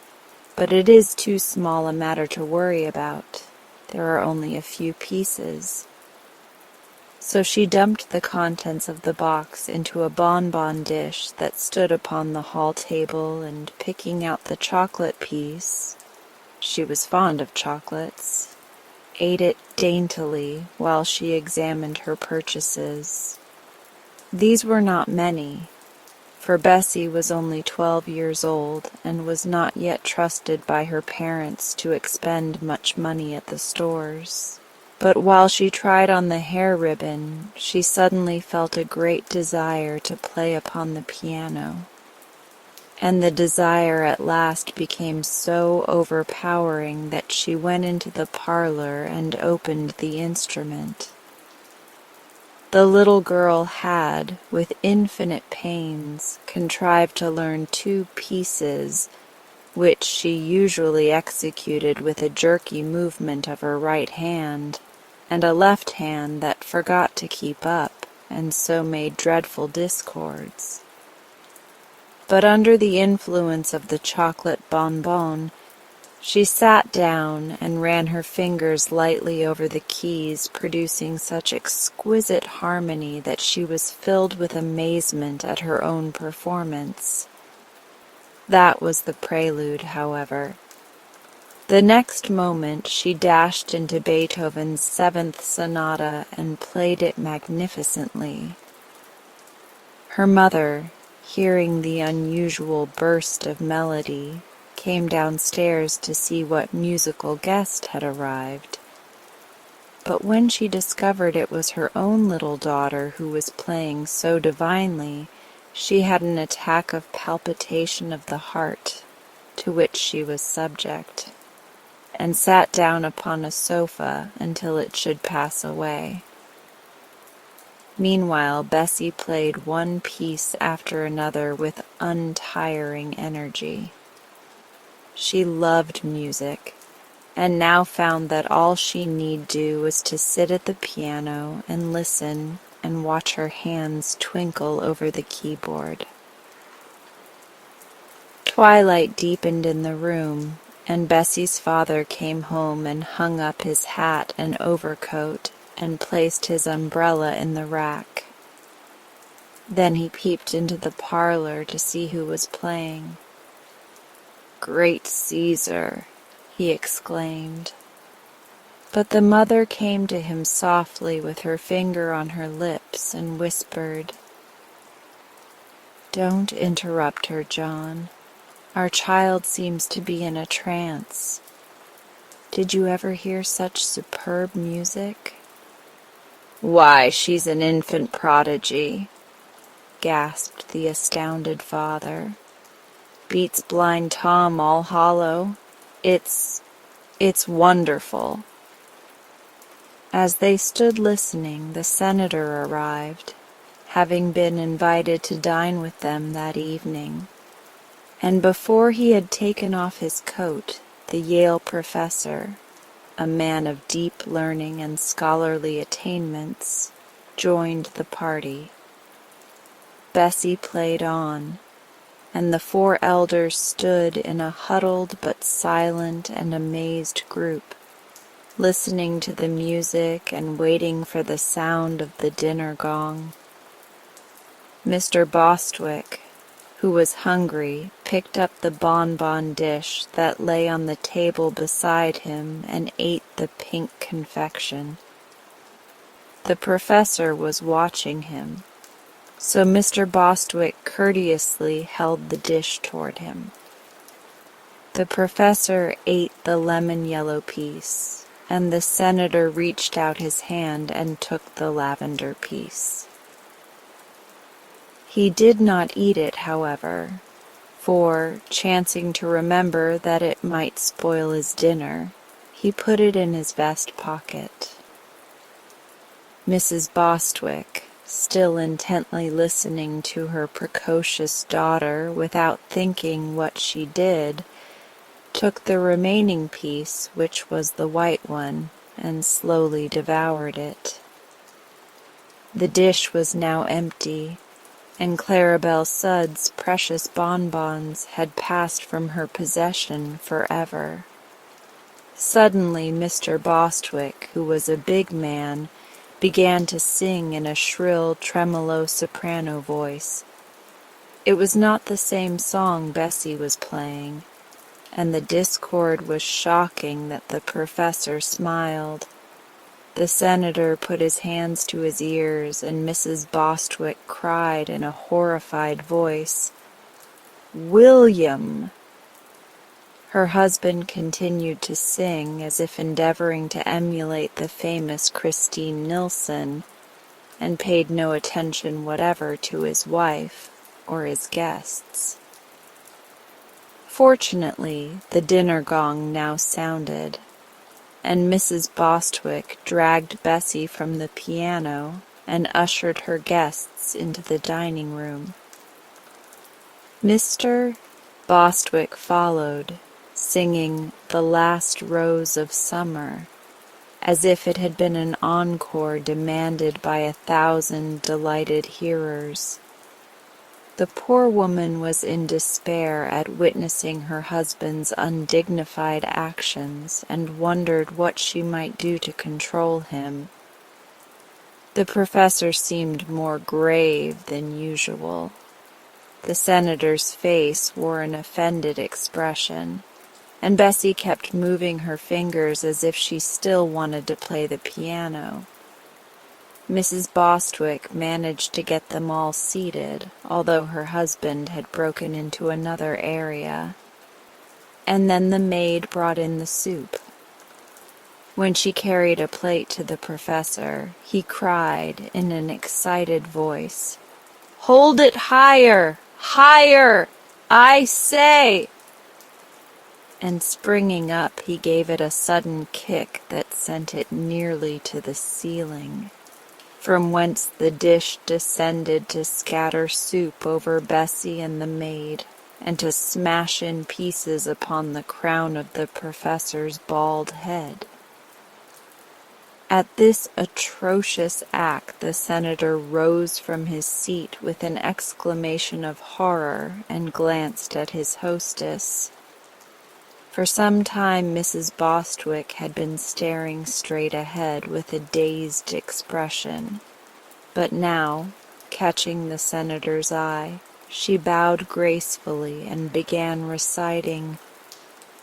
But it is too small a matter to worry about. There are only a few pieces." So she dumped the contents of the box into a bonbon dish that stood upon the hall table, and picking out the chocolate piece, she was fond of chocolates, ate it daintily while she examined her purchases. These were not many, for Bessie was only 12 years old and was not yet trusted by her parents to expend much money at the stores. But while she tried on the hair ribbon, she suddenly felt a great desire to play upon the piano, and the desire at last became so overpowering that she went into the parlor and opened the instrument. The little girl had, with infinite pains, contrived to learn 2 pieces, which she usually executed with a jerky movement of her right hand, and a left hand that forgot to keep up, and so made dreadful discords. But under the influence of the chocolate bonbon, she sat down and ran her fingers lightly over the keys, producing such exquisite harmony that she was filled with amazement at her own performance. That was the prelude, however. The next moment she dashed into Beethoven's 7th Sonata and played it magnificently. Her mother, hearing the unusual burst of melody, came downstairs to see what musical guest had arrived. But when she discovered it was her own little daughter who was playing so divinely, she had an attack of palpitation of the heart, to which she was subject, and sat down upon a sofa until it should pass away. Meanwhile, Bessie played one piece after another with untiring energy. She loved music, and now found that all she need do was to sit at the piano and listen and watch her hands twinkle over the keyboard. Twilight deepened in the room, and Bessie's father came home and hung up his hat and overcoat and placed his umbrella in the rack. Then he peeped into the parlor to see who was playing. "Great Caesar!" he exclaimed. But the mother came to him softly with her finger on her lips and whispered, "Don't interrupt her, John. Our child seems to be in a trance. Did you ever hear such superb music?" "Why, she's an infant prodigy," gasped the astounded father. "Beats Blind Tom all hollow. It's wonderful." As they stood listening, the senator arrived, having been invited to dine with them that evening, and before he had taken off his coat, the Yale professor, a man of deep learning and scholarly attainments, joined the party. Bessie played on, and the four elders stood in a huddled but silent and amazed group, listening to the music and waiting for the sound of the dinner gong. Mr. Bostwick, who was hungry, picked up the bonbon dish that lay on the table beside him and ate the pink confection. The professor was watching him, so Mr. Bostwick courteously held the dish toward him. The professor ate the lemon-yellow piece, and the senator reached out his hand and took the lavender piece. He did not eat it, however, for, chancing to remember that it might spoil his dinner, he put it in his vest pocket. Mrs. Bostwick, still intently listening to her precocious daughter without thinking what she did, took the remaining piece, which was the white one, and slowly devoured it. The dish was now empty, and Claribel Sudd's precious bonbons had passed from her possession forever. Suddenly Mr. Bostwick, who was a big man, began to sing in a shrill tremolo soprano voice. It was not the same song Bessie was playing, and the discord was shocking that the professor smiled. The senator put his hands to his ears, and Mrs. Bostwick cried in a horrified voice, "William!" Her husband continued to sing as if endeavoring to emulate the famous Christine Nilsson, and paid no attention whatever to his wife or his guests. Fortunately, the dinner gong now sounded, and Mrs. Bostwick dragged Bessie from the piano and ushered her guests into the dining room. Mr. Bostwick followed, singing "The Last Rose of Summer," as if it had been an encore demanded by 1,000 delighted hearers. The poor woman was in despair at witnessing her husband's undignified actions and wondered what she might do to control him. The professor seemed more grave than usual. The senator's face wore an offended expression, and Bessie kept moving her fingers as if she still wanted to play the piano. Mrs. Bostwick managed to get them all seated, although her husband had broken into another area. And then the maid brought in the soup. When she carried a plate to the professor, he cried in an excited voice, "Hold it higher! Higher! I say!" And springing up, he gave it a sudden kick that sent it nearly to the ceiling, from whence the dish descended to scatter soup over Bessie and the maid, and to smash in pieces upon the crown of the professor's bald head. At this atrocious act the senator rose from his seat with an exclamation of horror and glanced at his hostess. For some time Mrs. Bostwick had been staring straight ahead with a dazed expression, but now, Catching the senator's eye, she bowed gracefully and began reciting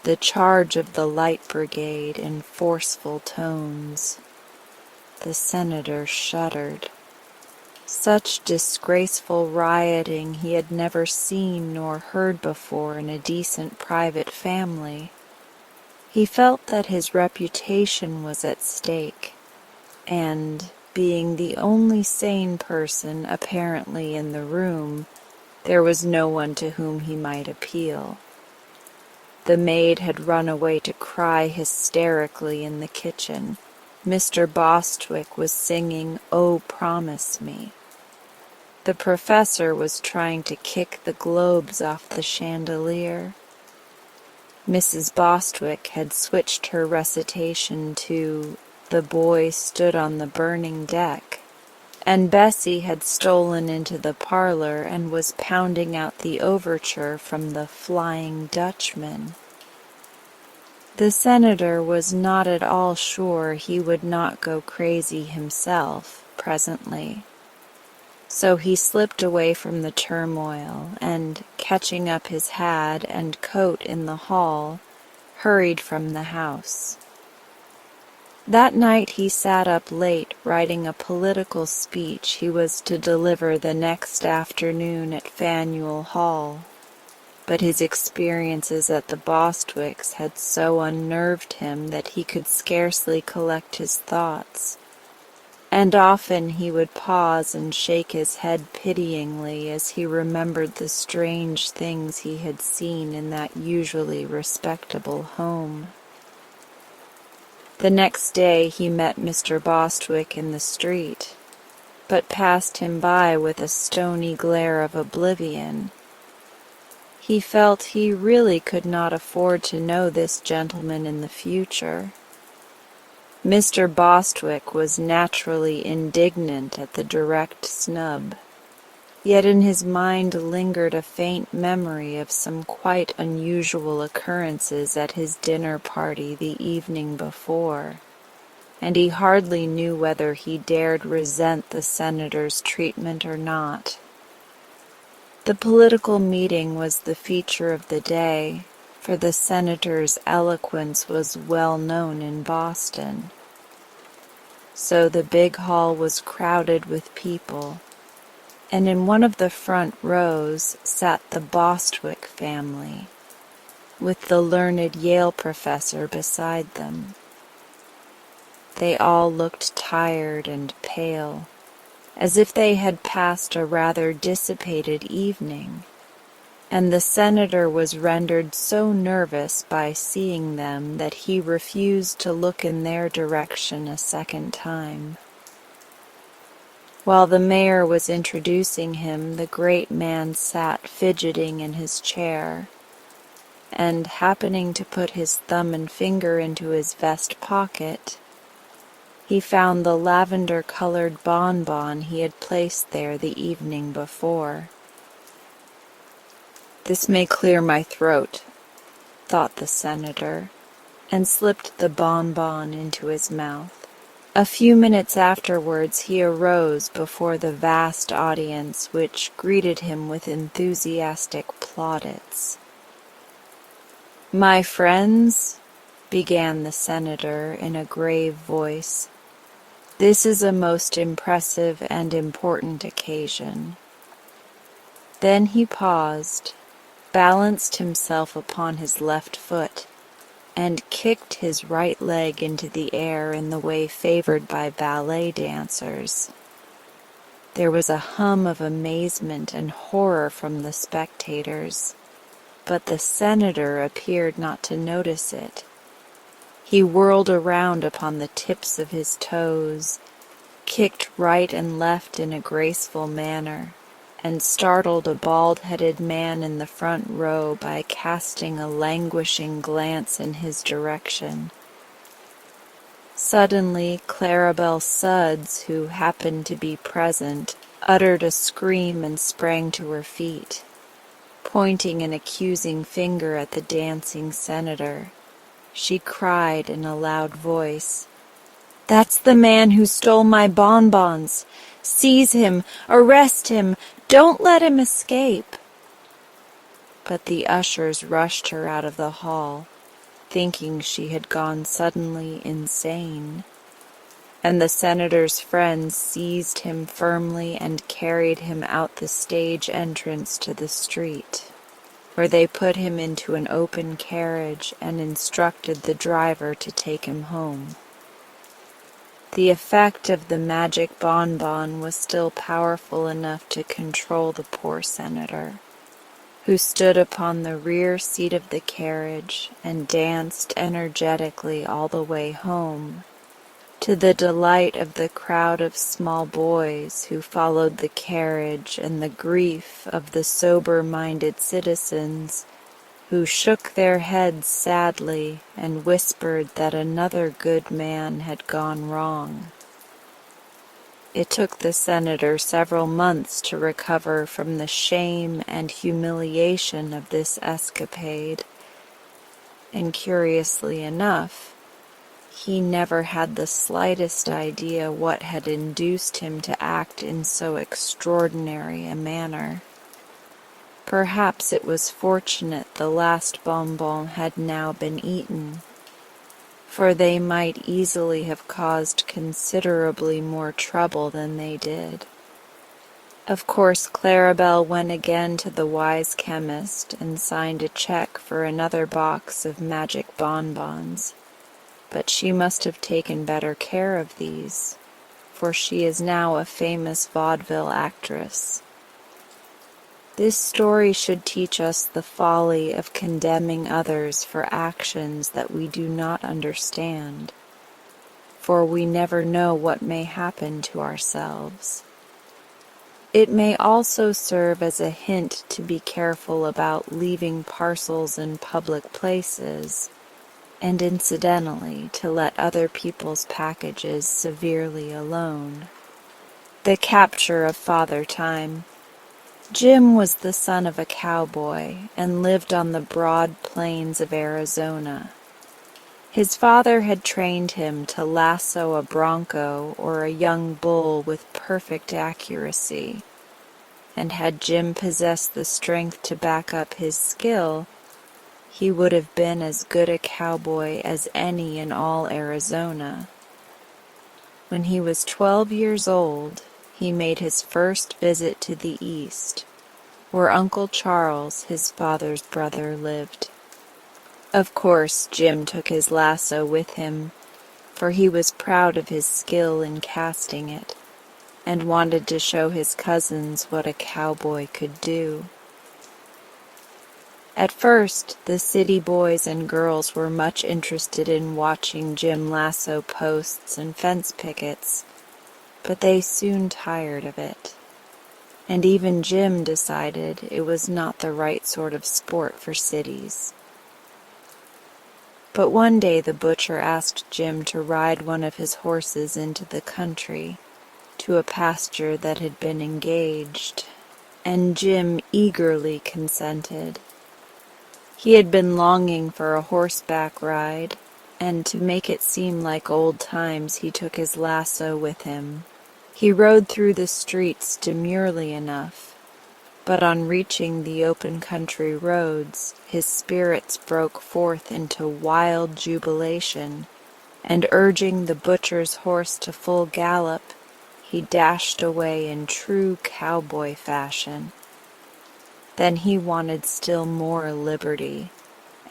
"The Charge of the Light Brigade" in forceful tones. The senator shuddered. Such disgraceful rioting he had never seen nor heard before in a decent private family. He felt that his reputation was at stake, and, being the only sane person apparently in the room, there was no one to whom he might appeal. The maid had run away to cry hysterically in the kitchen. Mr. Bostwick was singing "Oh, Promise Me." The professor was trying to kick the globes off the chandelier. Mrs. Bostwick had switched her recitation to "The Boy Stood on the Burning Deck," and Bessie had stolen into the parlor and was pounding out the overture from the "Flying Dutchman." The senator was not at all sure he would not go crazy himself presently. So he slipped away from the turmoil and, catching up his hat and coat in the hall, hurried from the house. That night he sat up late writing a political speech he was to deliver the next afternoon at Faneuil Hall, but his experiences at the Bostwicks had so unnerved him that he could scarcely collect his thoughts. And often he would pause and shake his head pityingly as he remembered the strange things he had seen in that usually respectable home. The next day he met Mr. Bostwick in the street, but passed him by with a stony glare of oblivion. He felt he really could not afford to know this gentleman in the future. Mr. Bostwick was naturally indignant at the direct snub, yet in his mind lingered a faint memory of some quite unusual occurrences at his dinner party the evening before, and he hardly knew whether he dared resent the senator's treatment or not. The political meeting was the feature of the day, for the senator's eloquence was well known in Boston. So the big hall was crowded with people, and in one of the front rows sat the Bostwick family, with the learned Yale professor beside them. They all looked tired and pale, as if they had passed a rather dissipated evening, and the senator was rendered so nervous by seeing them that he refused to look in their direction a second time. While the mayor was introducing him, the great man sat fidgeting in his chair, and happening to put his thumb and finger into his vest pocket, he found the lavender-colored bonbon he had placed there the evening before. "This may clear my throat," thought the senator, and slipped the bonbon into his mouth. A few minutes afterwards he arose before the vast audience which greeted him with enthusiastic plaudits. "My friends," began the senator in a grave voice, "this is a most impressive and important occasion." Then he paused, balanced himself upon his left foot, and kicked his right leg into the air in the way favored by ballet dancers. There was a hum of amazement and horror from the spectators, but the senator appeared not to notice it. He whirled around upon the tips of his toes, kicked right and left in a graceful manner, and startled a bald-headed man in the front row by casting a languishing glance in his direction. Suddenly Claribel Sudds, who happened to be present, uttered a scream and sprang to her feet, pointing an accusing finger at the dancing senator. She cried in a loud voice, "That's the man who stole my bonbons! "Seize him! Arrest him! Don't let him escape!" But the ushers rushed her out of the hall, thinking she had gone suddenly insane. And the senator's friends seized him firmly and carried him out the stage entrance to the street, where they put him into an open carriage and instructed the driver to take him home. The effect of the magic bonbon was still powerful enough to control the poor senator, who stood upon the rear seat of the carriage and danced energetically all the way home, to the delight of the crowd of small boys who followed the carriage and the grief of the sober-minded citizens who shook their heads sadly and whispered that another good man had gone wrong. It took the senator several months to recover from the shame and humiliation of this escapade, and curiously enough, he never had the slightest idea what had induced him to act in so extraordinary a manner. Perhaps it was fortunate the last bonbon had now been eaten, for they might easily have caused considerably more trouble than they did. Of course, Clarabelle went again to the wise chemist and signed a check for another box of magic bonbons, but she must have taken better care of these, for she is now a famous vaudeville actress. This story should teach us the folly of condemning others for actions that we do not understand, for we never know what may happen to ourselves. It may also serve as a hint to be careful about leaving parcels in public places, and incidentally to let other people's packages severely alone. The capture of Father Time. Jim was the son of a cowboy and lived on the broad plains of Arizona. His father had trained him to lasso a bronco or a young bull with perfect accuracy, and had Jim possessed the strength to back up his skill, he would have been as good a cowboy as any in all Arizona. When he was 12 years old, he made his first visit to the East, where Uncle Charles, his father's brother, lived. Of course, Jim took his lasso with him, for he was proud of his skill in casting it, and wanted to show his cousins what a cowboy could do. At first, the city boys and girls were much interested in watching Jim lasso posts and fence pickets, but they soon tired of it, and even Jim decided it was not the right sort of sport for cities. But one day the butcher asked Jim to ride one of his horses into the country, to a pasture that had been engaged, and Jim eagerly consented. He had been longing for a horseback ride, and to make it seem like old times he took his lasso with him. He rode through the streets demurely enough, but on reaching the open country roads, his spirits broke forth into wild jubilation, and urging the butcher's horse to full gallop, he dashed away in true cowboy fashion. Then he wanted still more liberty,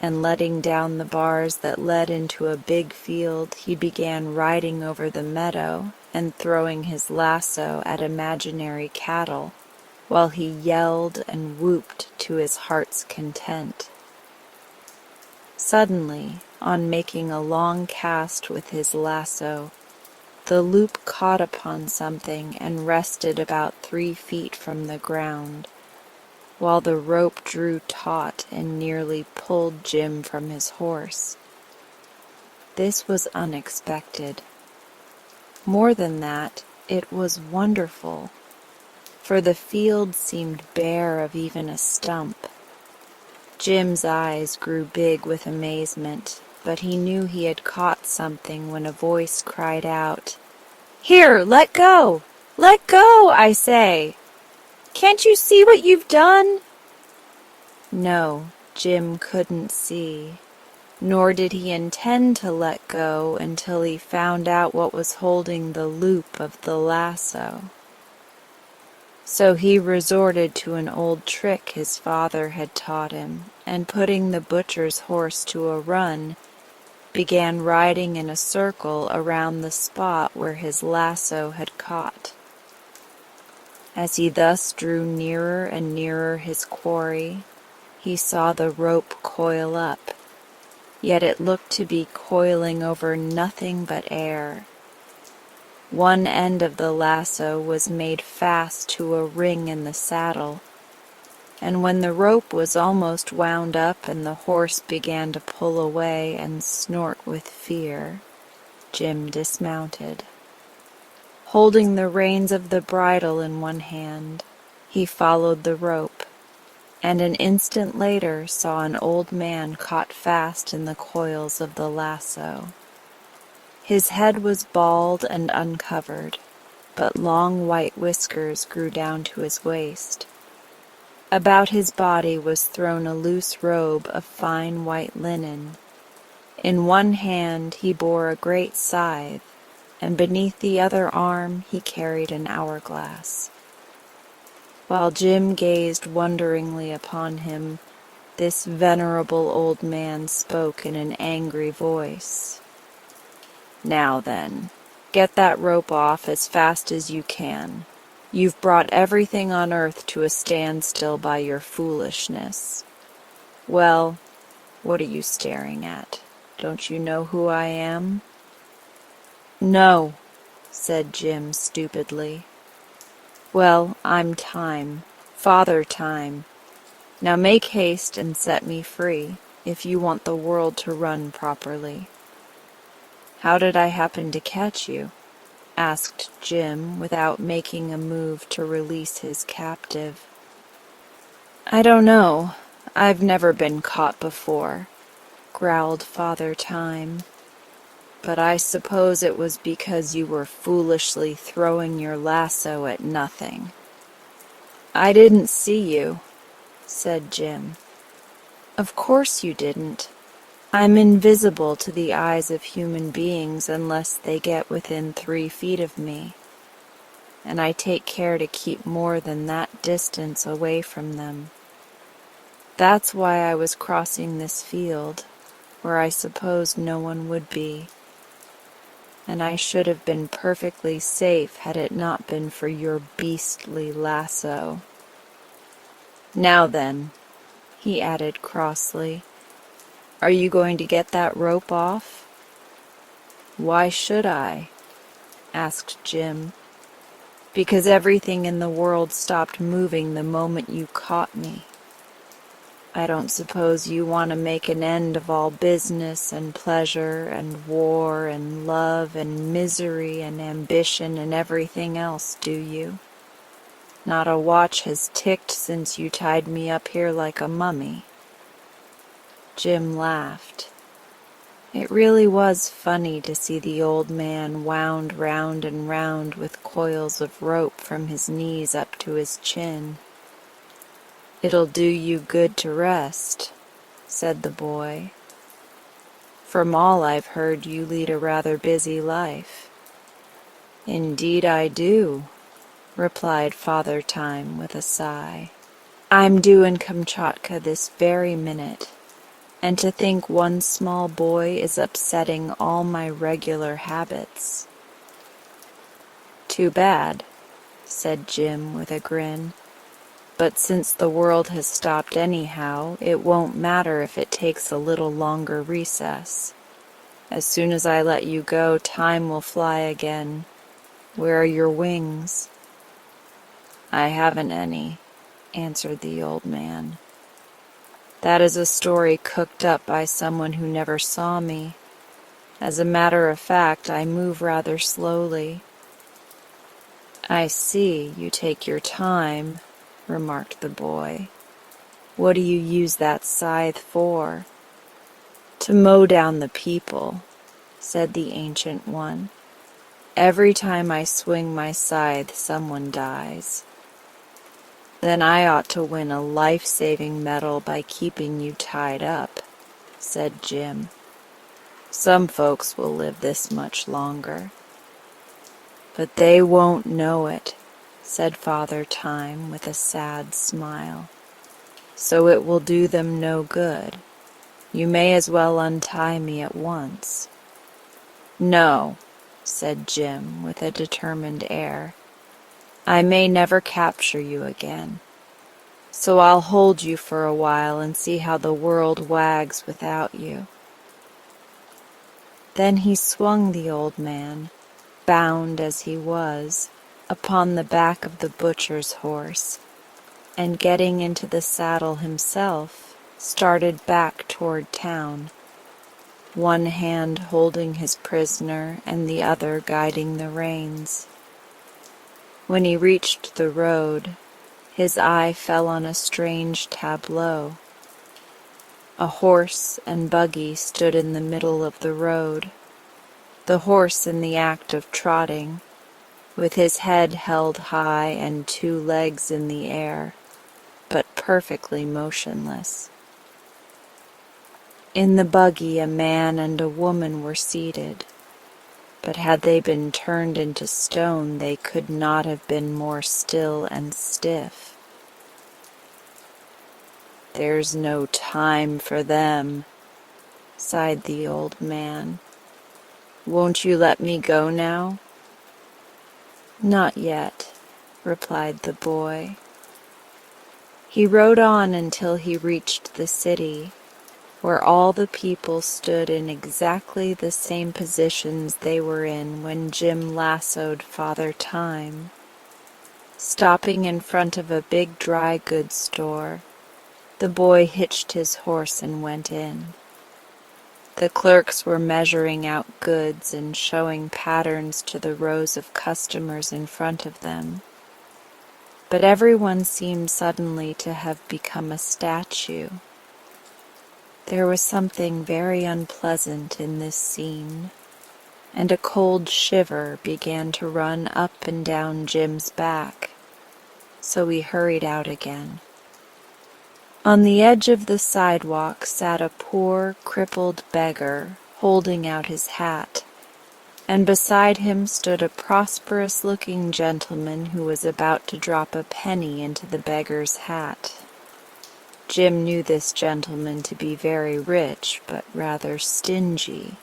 and letting down the bars that led into a big field, he began riding over the meadow and throwing his lasso at imaginary cattle, while he yelled and whooped to his heart's content. Suddenly, on making a long cast with his lasso, the loop caught upon something and rested about 3 feet from the ground, while the rope drew taut and nearly pulled Jim from his horse. This was unexpected. More than that, it was wonderful, for the field seemed bare of even a stump. Jim's eyes grew big with amazement, but he knew he had caught something when a voice cried out, "Here, let go! Let go, I say! Can't you see what you've done?" No, Jim couldn't see, nor did he intend to let go until he found out what was holding the loop of the lasso. So he resorted to an old trick his father had taught him, and putting the butcher's horse to a run, began riding in a circle around the spot where his lasso had caught. As he thus drew nearer and nearer his quarry, he saw the rope coil up, yet it looked to be coiling over nothing but air. One end of the lasso was made fast to a ring in the saddle, and when the rope was almost wound up and the horse began to pull away and snort with fear, Jim dismounted. Holding the reins of the bridle in one hand, he followed the rope, and an instant later saw an old man caught fast in the coils of the lasso. His head was bald and uncovered, but long white whiskers grew down to his waist. About his body was thrown a loose robe of fine white linen. In one hand he bore a great scythe, and beneath the other arm he carried an hourglass. While Jim gazed wonderingly upon him, this venerable old man spoke in an angry voice. "Now then, get that rope off as fast as you can. You've brought everything on earth to a standstill by your foolishness. Well, what are you staring at? Don't you know who I am?" "No," said Jim stupidly. "Well, I'm Time, Father Time. Now make haste and set me free, if you want the world to run properly." "How did I happen to catch you?" asked Jim, without making a move to release his captive. "I don't know. I've never been caught before," growled Father Time. "But I suppose it was because you were foolishly throwing your lasso at nothing." "I didn't see you," said Jim. "Of course you didn't. I'm invisible to the eyes of human beings unless they get within 3 feet of me, and I take care to keep more than that distance away from them. That's why I was crossing this field, where I supposed no one would be, and I should have been perfectly safe had it not been for your beastly lasso. Now then," he added crossly, "are you going to get that rope off?" "Why should I?" asked Jim. "Because everything in the world stopped moving the moment you caught me. I don't suppose you want to make an end of all business and pleasure and war and love and misery and ambition and everything else, do you? Not a watch has ticked since you tied me up here like a mummy." Jim laughed. It really was funny to see the old man wound round and round with coils of rope from his knees up to his chin. "It'll do you good to rest," said the boy. "From all I've heard, you lead a rather busy life." "Indeed I do," replied Father Time with a sigh. "I'm due in Kamchatka this very minute, and to think one small boy is upsetting all my regular habits." "Too bad," said Jim with a grin. "But since the world has stopped anyhow, it won't matter if it takes a little longer recess. As soon as I let you go, time will fly again. Where are your wings?" "I haven't any," answered the old man. "That is a story cooked up by someone who never saw me. As a matter of fact, I move rather slowly." "I see you take your time," remarked the boy. "What do you use that scythe for?" "To mow down the people," said the ancient one. Every time I swing my scythe, someone dies. Then I ought to win a life-saving medal by keeping you tied up," said Jim. "Some folks will live this much longer." "But they won't know it," said Father Time with a sad smile. "So it will do them no good. You may as well untie me at once." "No," said Jim with a determined air. "I may never capture you again. So I'll hold you for a while and see how the world wags without you." Then he swung the old man, bound as he was, upon the back of the butcher's horse, and getting into the saddle himself, started back toward town, one hand holding his prisoner and the other guiding the reins. When he reached the road, his eye fell on a strange tableau. A horse and buggy stood in the middle of the road, the horse in the act of trotting, with his head held high and two legs in the air, but perfectly motionless. In the buggy a man and a woman were seated, but had they been turned into stone they could not have been more still and stiff. "There's no time for them," sighed the old man. "Won't you let me go now?" "Not yet," replied the boy. He rode on until he reached the city, where all the people stood in exactly the same positions they were in when Jim lassoed Father Time. Stopping in front of a big dry goods store, the boy hitched his horse and went in. The clerks were measuring out goods and showing patterns to the rows of customers in front of them. But everyone seemed suddenly to have become a statue. There was something very unpleasant in this scene, and a cold shiver began to run up and down Jim's back, so he hurried out again. On the edge of the sidewalk sat a poor, crippled beggar, holding out his hat, and beside him stood a prosperous-looking gentleman who was about to drop a penny into the beggar's hat. Jim knew this gentleman to be very rich, but rather stingy.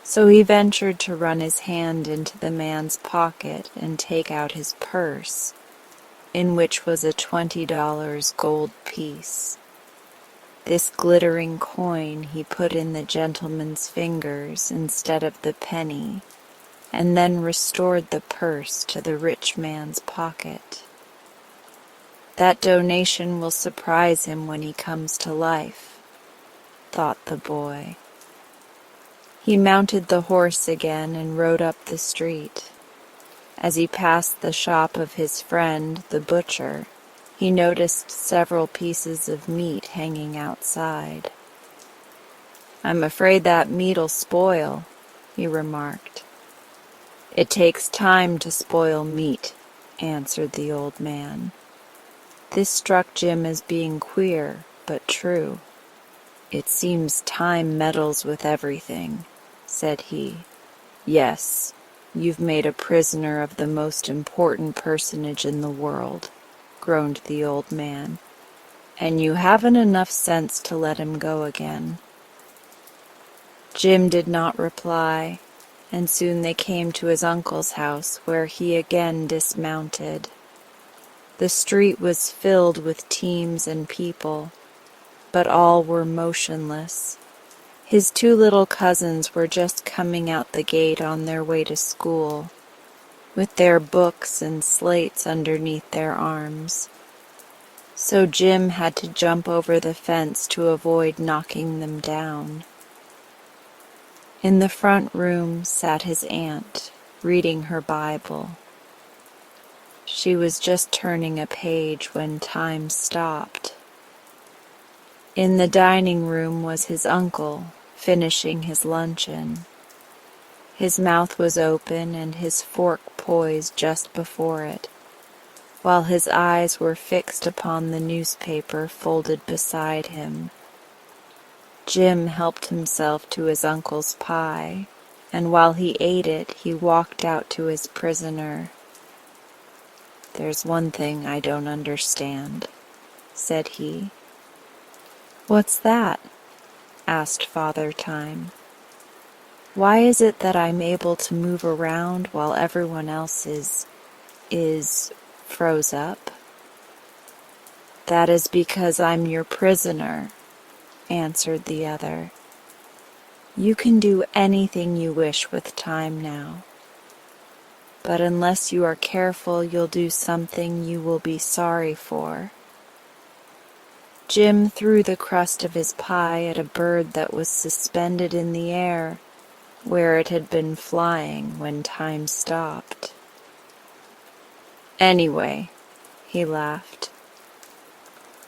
So he ventured to run his hand into the man's pocket and take out his purse, in which was a $20 gold piece. This glittering coin he put in the gentleman's fingers instead of the penny, and then restored the purse to the rich man's pocket. "That donation will surprise him when he comes to life," thought the boy. He mounted the horse again and rode up the street. As he passed the shop of his friend, the butcher, he noticed several pieces of meat hanging outside. "I'm afraid that meat'll spoil," he remarked. "It takes time to spoil meat," answered the old man. This struck Jim as being queer, but true. "It seems time meddles with everything," said he. "Yes, you've made a prisoner of the most important personage in the world," groaned the old man, "and you haven't enough sense to let him go again." Jim did not reply, and soon they came to his uncle's house, where he again dismounted. The street was filled with teams and people, but all were motionless. His two little cousins were just coming out the gate on their way to school, with their books and slates underneath their arms. So Jim had to jump over the fence to avoid knocking them down. In the front room sat his aunt, reading her Bible. She was just turning a page when time stopped. In the dining room was his uncle, finishing his luncheon. His mouth was open and his fork poised just before it, while his eyes were fixed upon the newspaper folded beside him. Jim helped himself to his uncle's pie, and while he ate it, he walked out to his prisoner. "There's one thing I don't understand," said he. "What's that?" asked Father Time. "Why is it that I'm able to move around while everyone else is froze up?" "That is because I'm your prisoner," answered the other. "You can do anything you wish with time now, but unless you are careful, you'll do something you will be sorry for." Jim threw the crust of his pie at a bird that was suspended in the air, where it had been flying when time stopped. "Anyway," he laughed,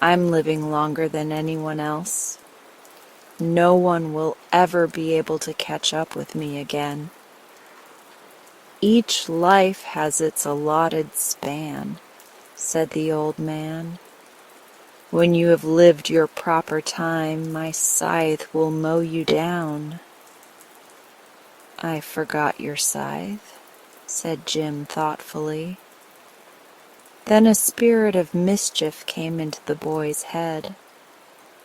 "I'm living longer than anyone else. No one will ever be able to catch up with me again. Each life has its allotted span," said the old man. "When you have lived your proper time, my scythe will mow you down." "I forgot your scythe," said Jim thoughtfully. Then a spirit of mischief came into the boy's head,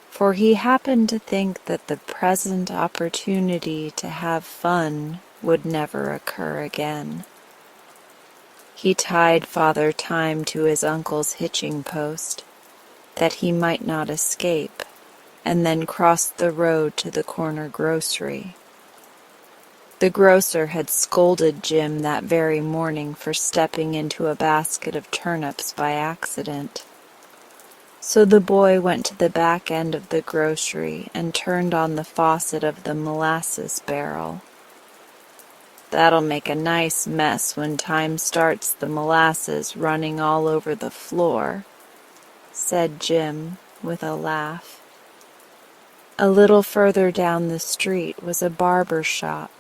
for he happened to think that the present opportunity to have fun would never occur again. He tied Father Time to his uncle's hitching post, that he might not escape, and then crossed the road to the corner grocery. The grocer had scolded Jim that very morning for stepping into a basket of turnips by accident. So the boy went to the back end of the grocery and turned on the faucet of the molasses barrel. "That'll make a nice mess when time starts the molasses running all over the floor," said Jim with a laugh. A little further down the street was a barber shop,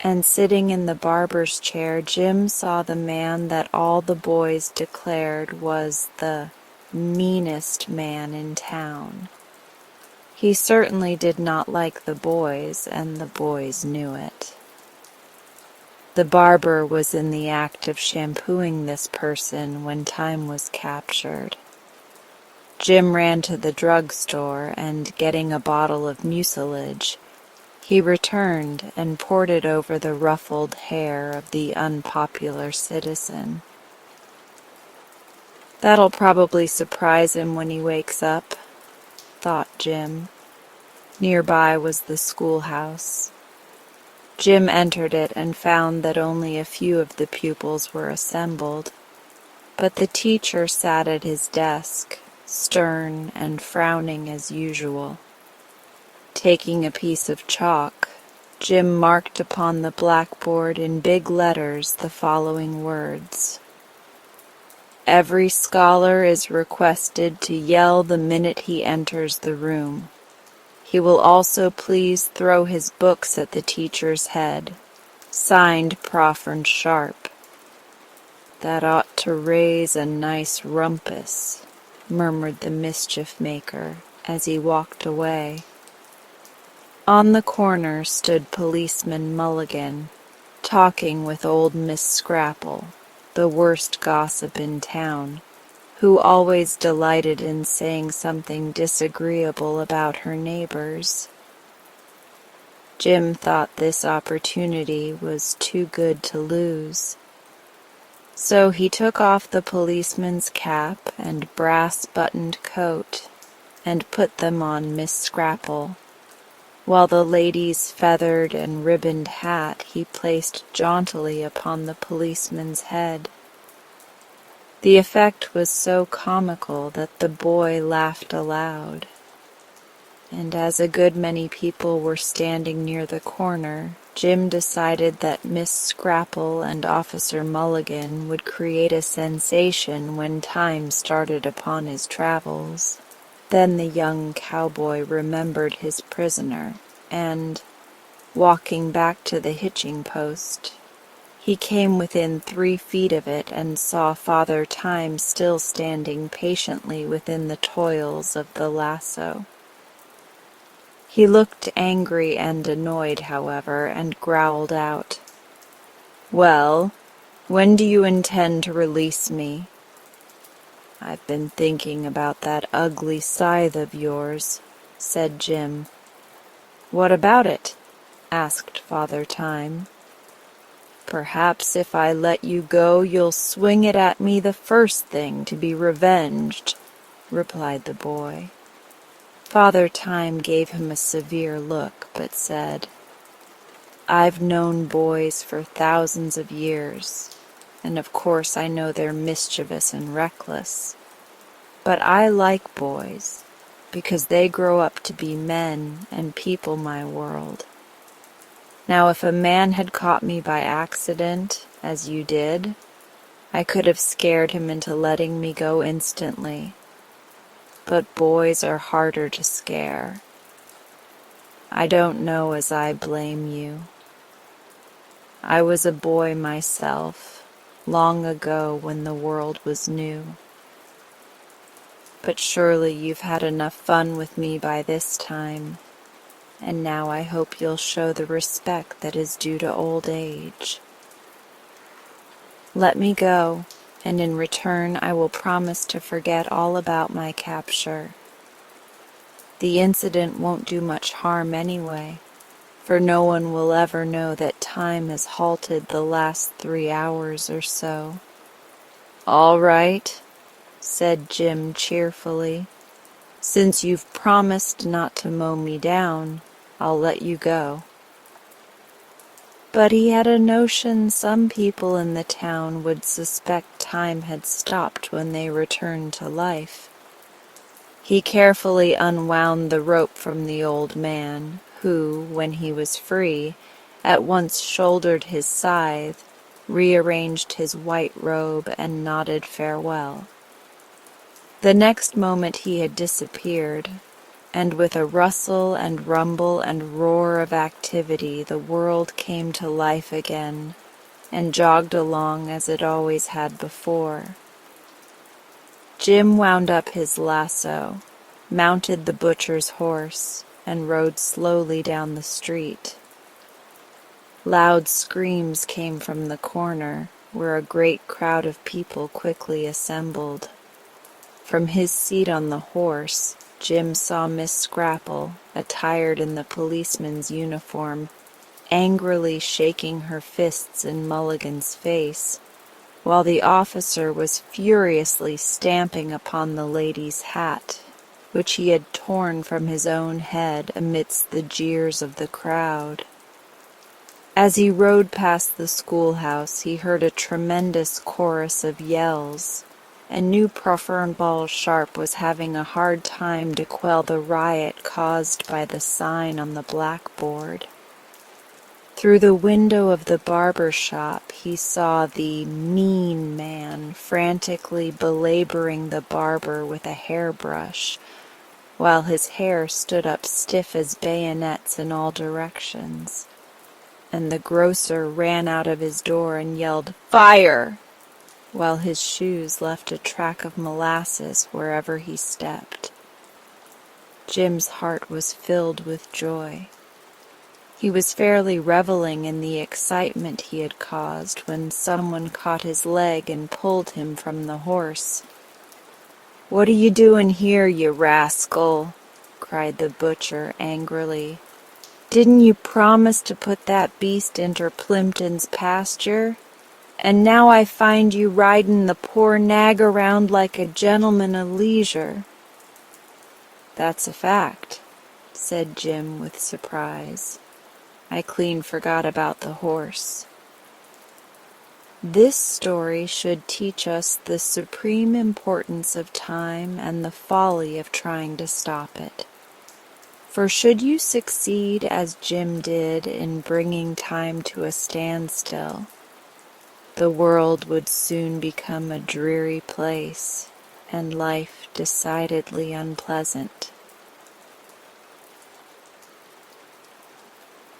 and sitting in the barber's chair, Jim saw the man that all the boys declared was the meanest man in town. He certainly did not like the boys, and the boys knew it. The barber was in the act of shampooing this person when time was captured. Jim ran to the drugstore, and getting a bottle of mucilage, he returned and poured it over the ruffled hair of the unpopular citizen. "That'll probably surprise him when he wakes up," thought Jim. Nearby was the schoolhouse. Jim entered it and found that only a few of the pupils were assembled, but the teacher sat at his desk, stern and frowning as usual. Taking a piece of chalk, Jim marked upon the blackboard in big letters the following words: "Every scholar is requested to yell the minute he enters the room. He will also please throw his books at the teacher's head. Signed, Prof. Sharp." "That ought to raise a nice rumpus," murmured the mischief maker as he walked away. On the corner stood Policeman Mulligan, talking with old Miss Scrapple, the worst gossip in town, who always delighted in saying something disagreeable about her neighbors. Jim thought this opportunity was too good to lose. So he took off the policeman's cap and brass-buttoned coat and put them on Miss Scrapple, while the lady's feathered and ribboned hat he placed jauntily upon the policeman's head. The effect was so comical that the boy laughed aloud, and as a good many people were standing near the corner, Jim decided that Miss Scrapple and Officer Mulligan would create a sensation when time started upon his travels. Then the young cowboy remembered his prisoner, and, Walking back to the hitching post, he came within 3 feet of it and saw Father Time still standing patiently within the toils of the lasso. He looked angry and annoyed, however, and growled out, "Well, when do you intend to release me?" "I've been thinking about that ugly scythe of yours," said Jim. "What about it?" asked Father Time. "Perhaps if I let you go you'll swing it at me the first thing to be revenged," replied the boy. Father Time gave him a severe look, but said, "I've known boys for thousands of years, and of course I know they're mischievous and reckless. But I like boys, because they grow up to be men and people my world. Now if a man had caught me by accident, as you did, I could have scared him into letting me go instantly. But boys are harder to scare. I don't know as I blame you. I was a boy myself, long ago when the world was new. But surely you've had enough fun with me by this time, and now I hope you'll show the respect that is due to old age. Let me go, and in return I will promise to forget all about my capture. The incident won't do much harm anyway, for no one will ever know that time has halted the last 3 hours or so." "All right," said Jim cheerfully. "Since you've promised not to mow me down, I'll let you go." But he had a notion some people in the town would suspect time had stopped when they returned to life. He carefully unwound the rope from the old man, who, when he was free, at once shouldered his scythe, rearranged his white robe, and nodded farewell. The next moment he had disappeared, and with a rustle and rumble and roar of activity the world came to life again, and jogged along as it always had before. Jim wound up his lasso, mounted the butcher's horse, and rode slowly down the street. Loud screams came from the corner, where a great crowd of people quickly assembled. From his seat on the horse, Jim saw Miss Scrapple, attired in the policeman's uniform, angrily shaking her fists in Mulligan's face, while the officer was furiously stamping upon the lady's hat, which he had torn from his own head amidst the jeers of the crowd. As he rode past the schoolhouse, he heard a tremendous chorus of yells, and knew Profernball Sharp was having a hard time to quell the riot caused by the sign on the blackboard. Through the window of the barber shop he saw the mean man frantically belaboring the barber with a hairbrush, while his hair stood up stiff as bayonets in all directions, and the grocer ran out of his door and yelled, "Fire!" while his shoes left a track of molasses wherever he stepped. Jim's heart was filled with joy. He was fairly reveling in the excitement he had caused when someone caught his leg and pulled him from the horse. "What are you doing here, you rascal?" cried the butcher angrily. "Didn't you promise to put that beast inter Plimpton's pasture? And now I find you ridin' the poor nag around like a gentleman of leisure." "That's a fact," said Jim with surprise. "I clean forgot about the horse." This story should teach us the supreme importance of time and the folly of trying to stop it. For should you succeed as Jim did in bringing time to a standstill, the world would soon become a dreary place, and life decidedly unpleasant.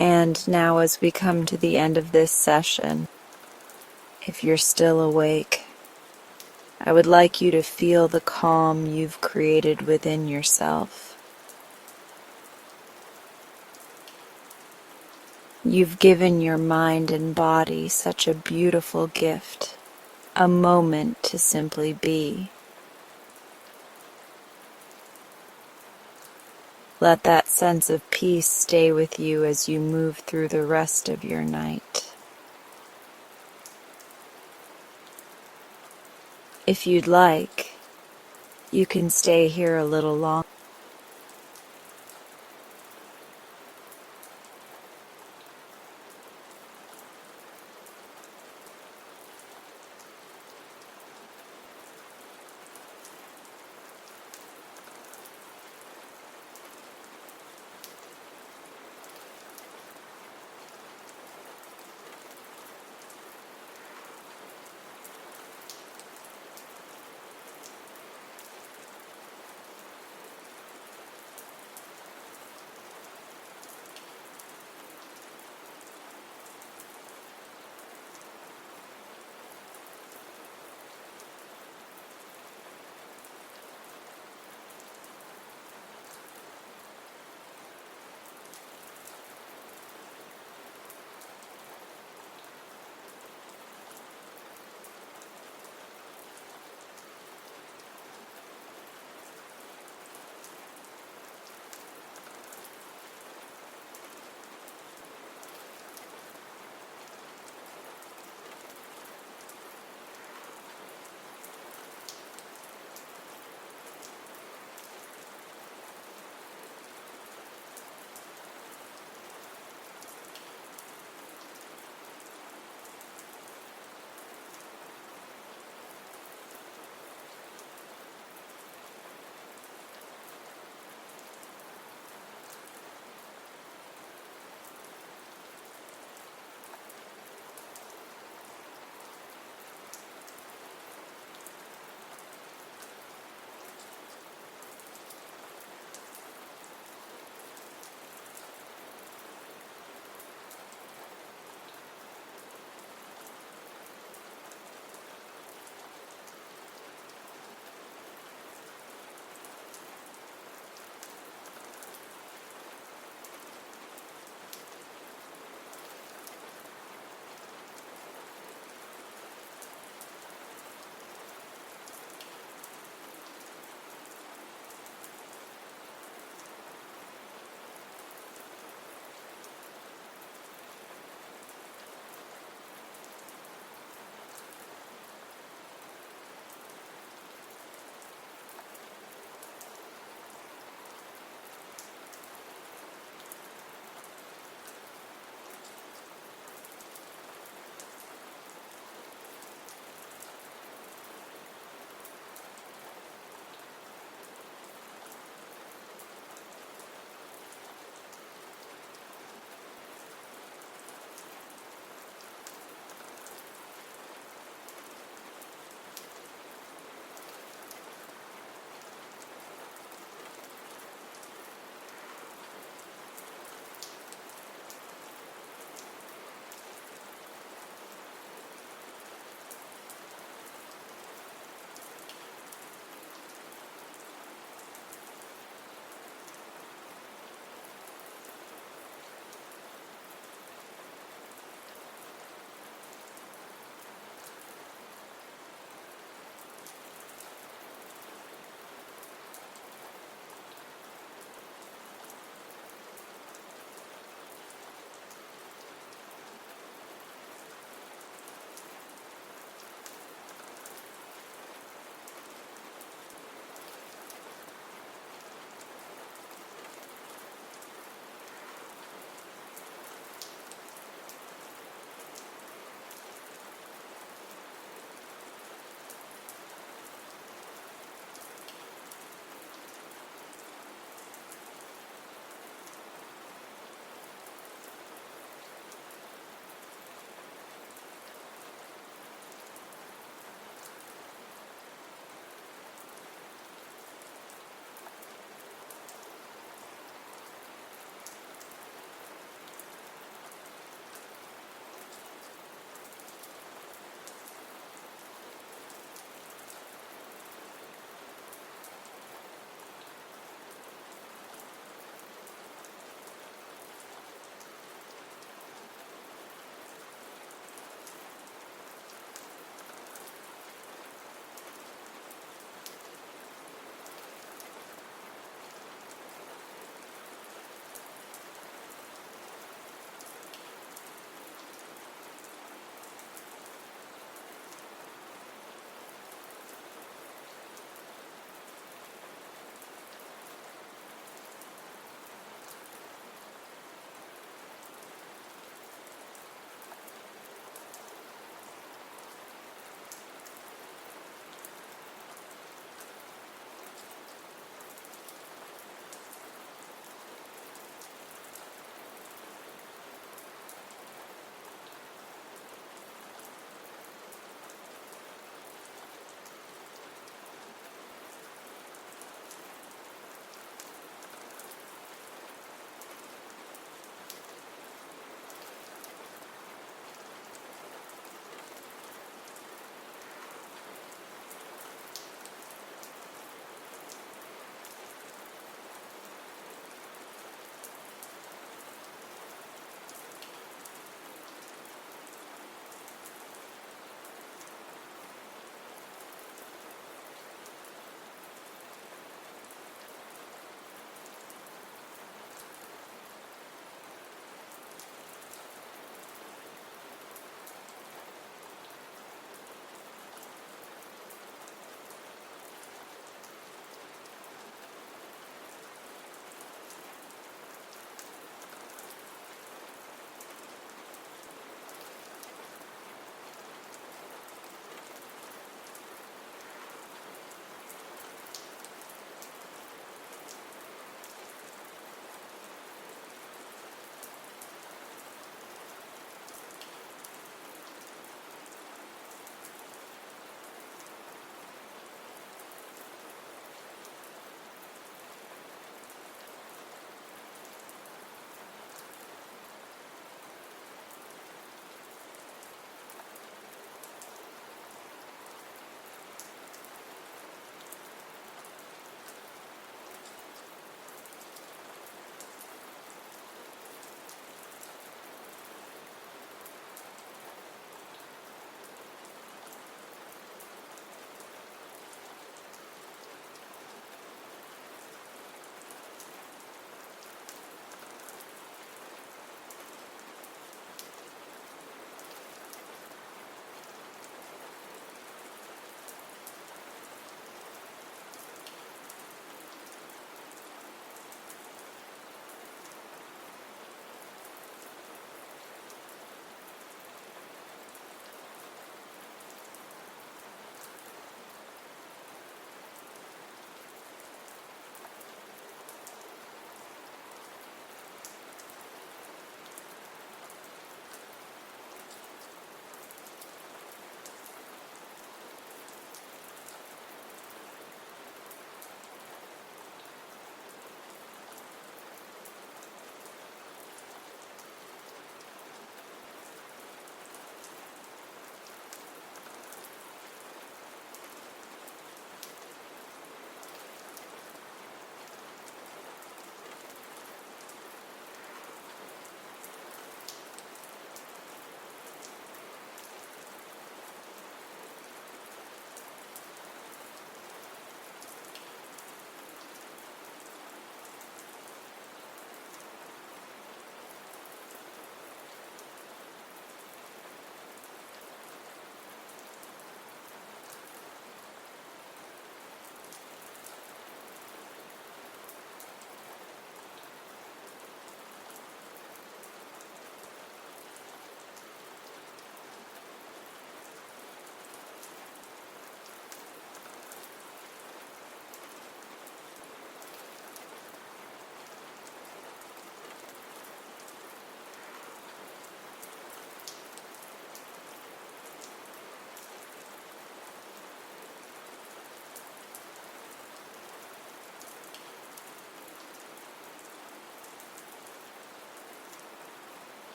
And now as we come to the end of this session, if you're still awake, I would like you to feel the calm you've created within yourself. You've given your mind and body such a beautiful gift, a moment to simply be. Let that sense of peace stay with you as you move through the rest of your night. If you'd like, you can stay here a little longer.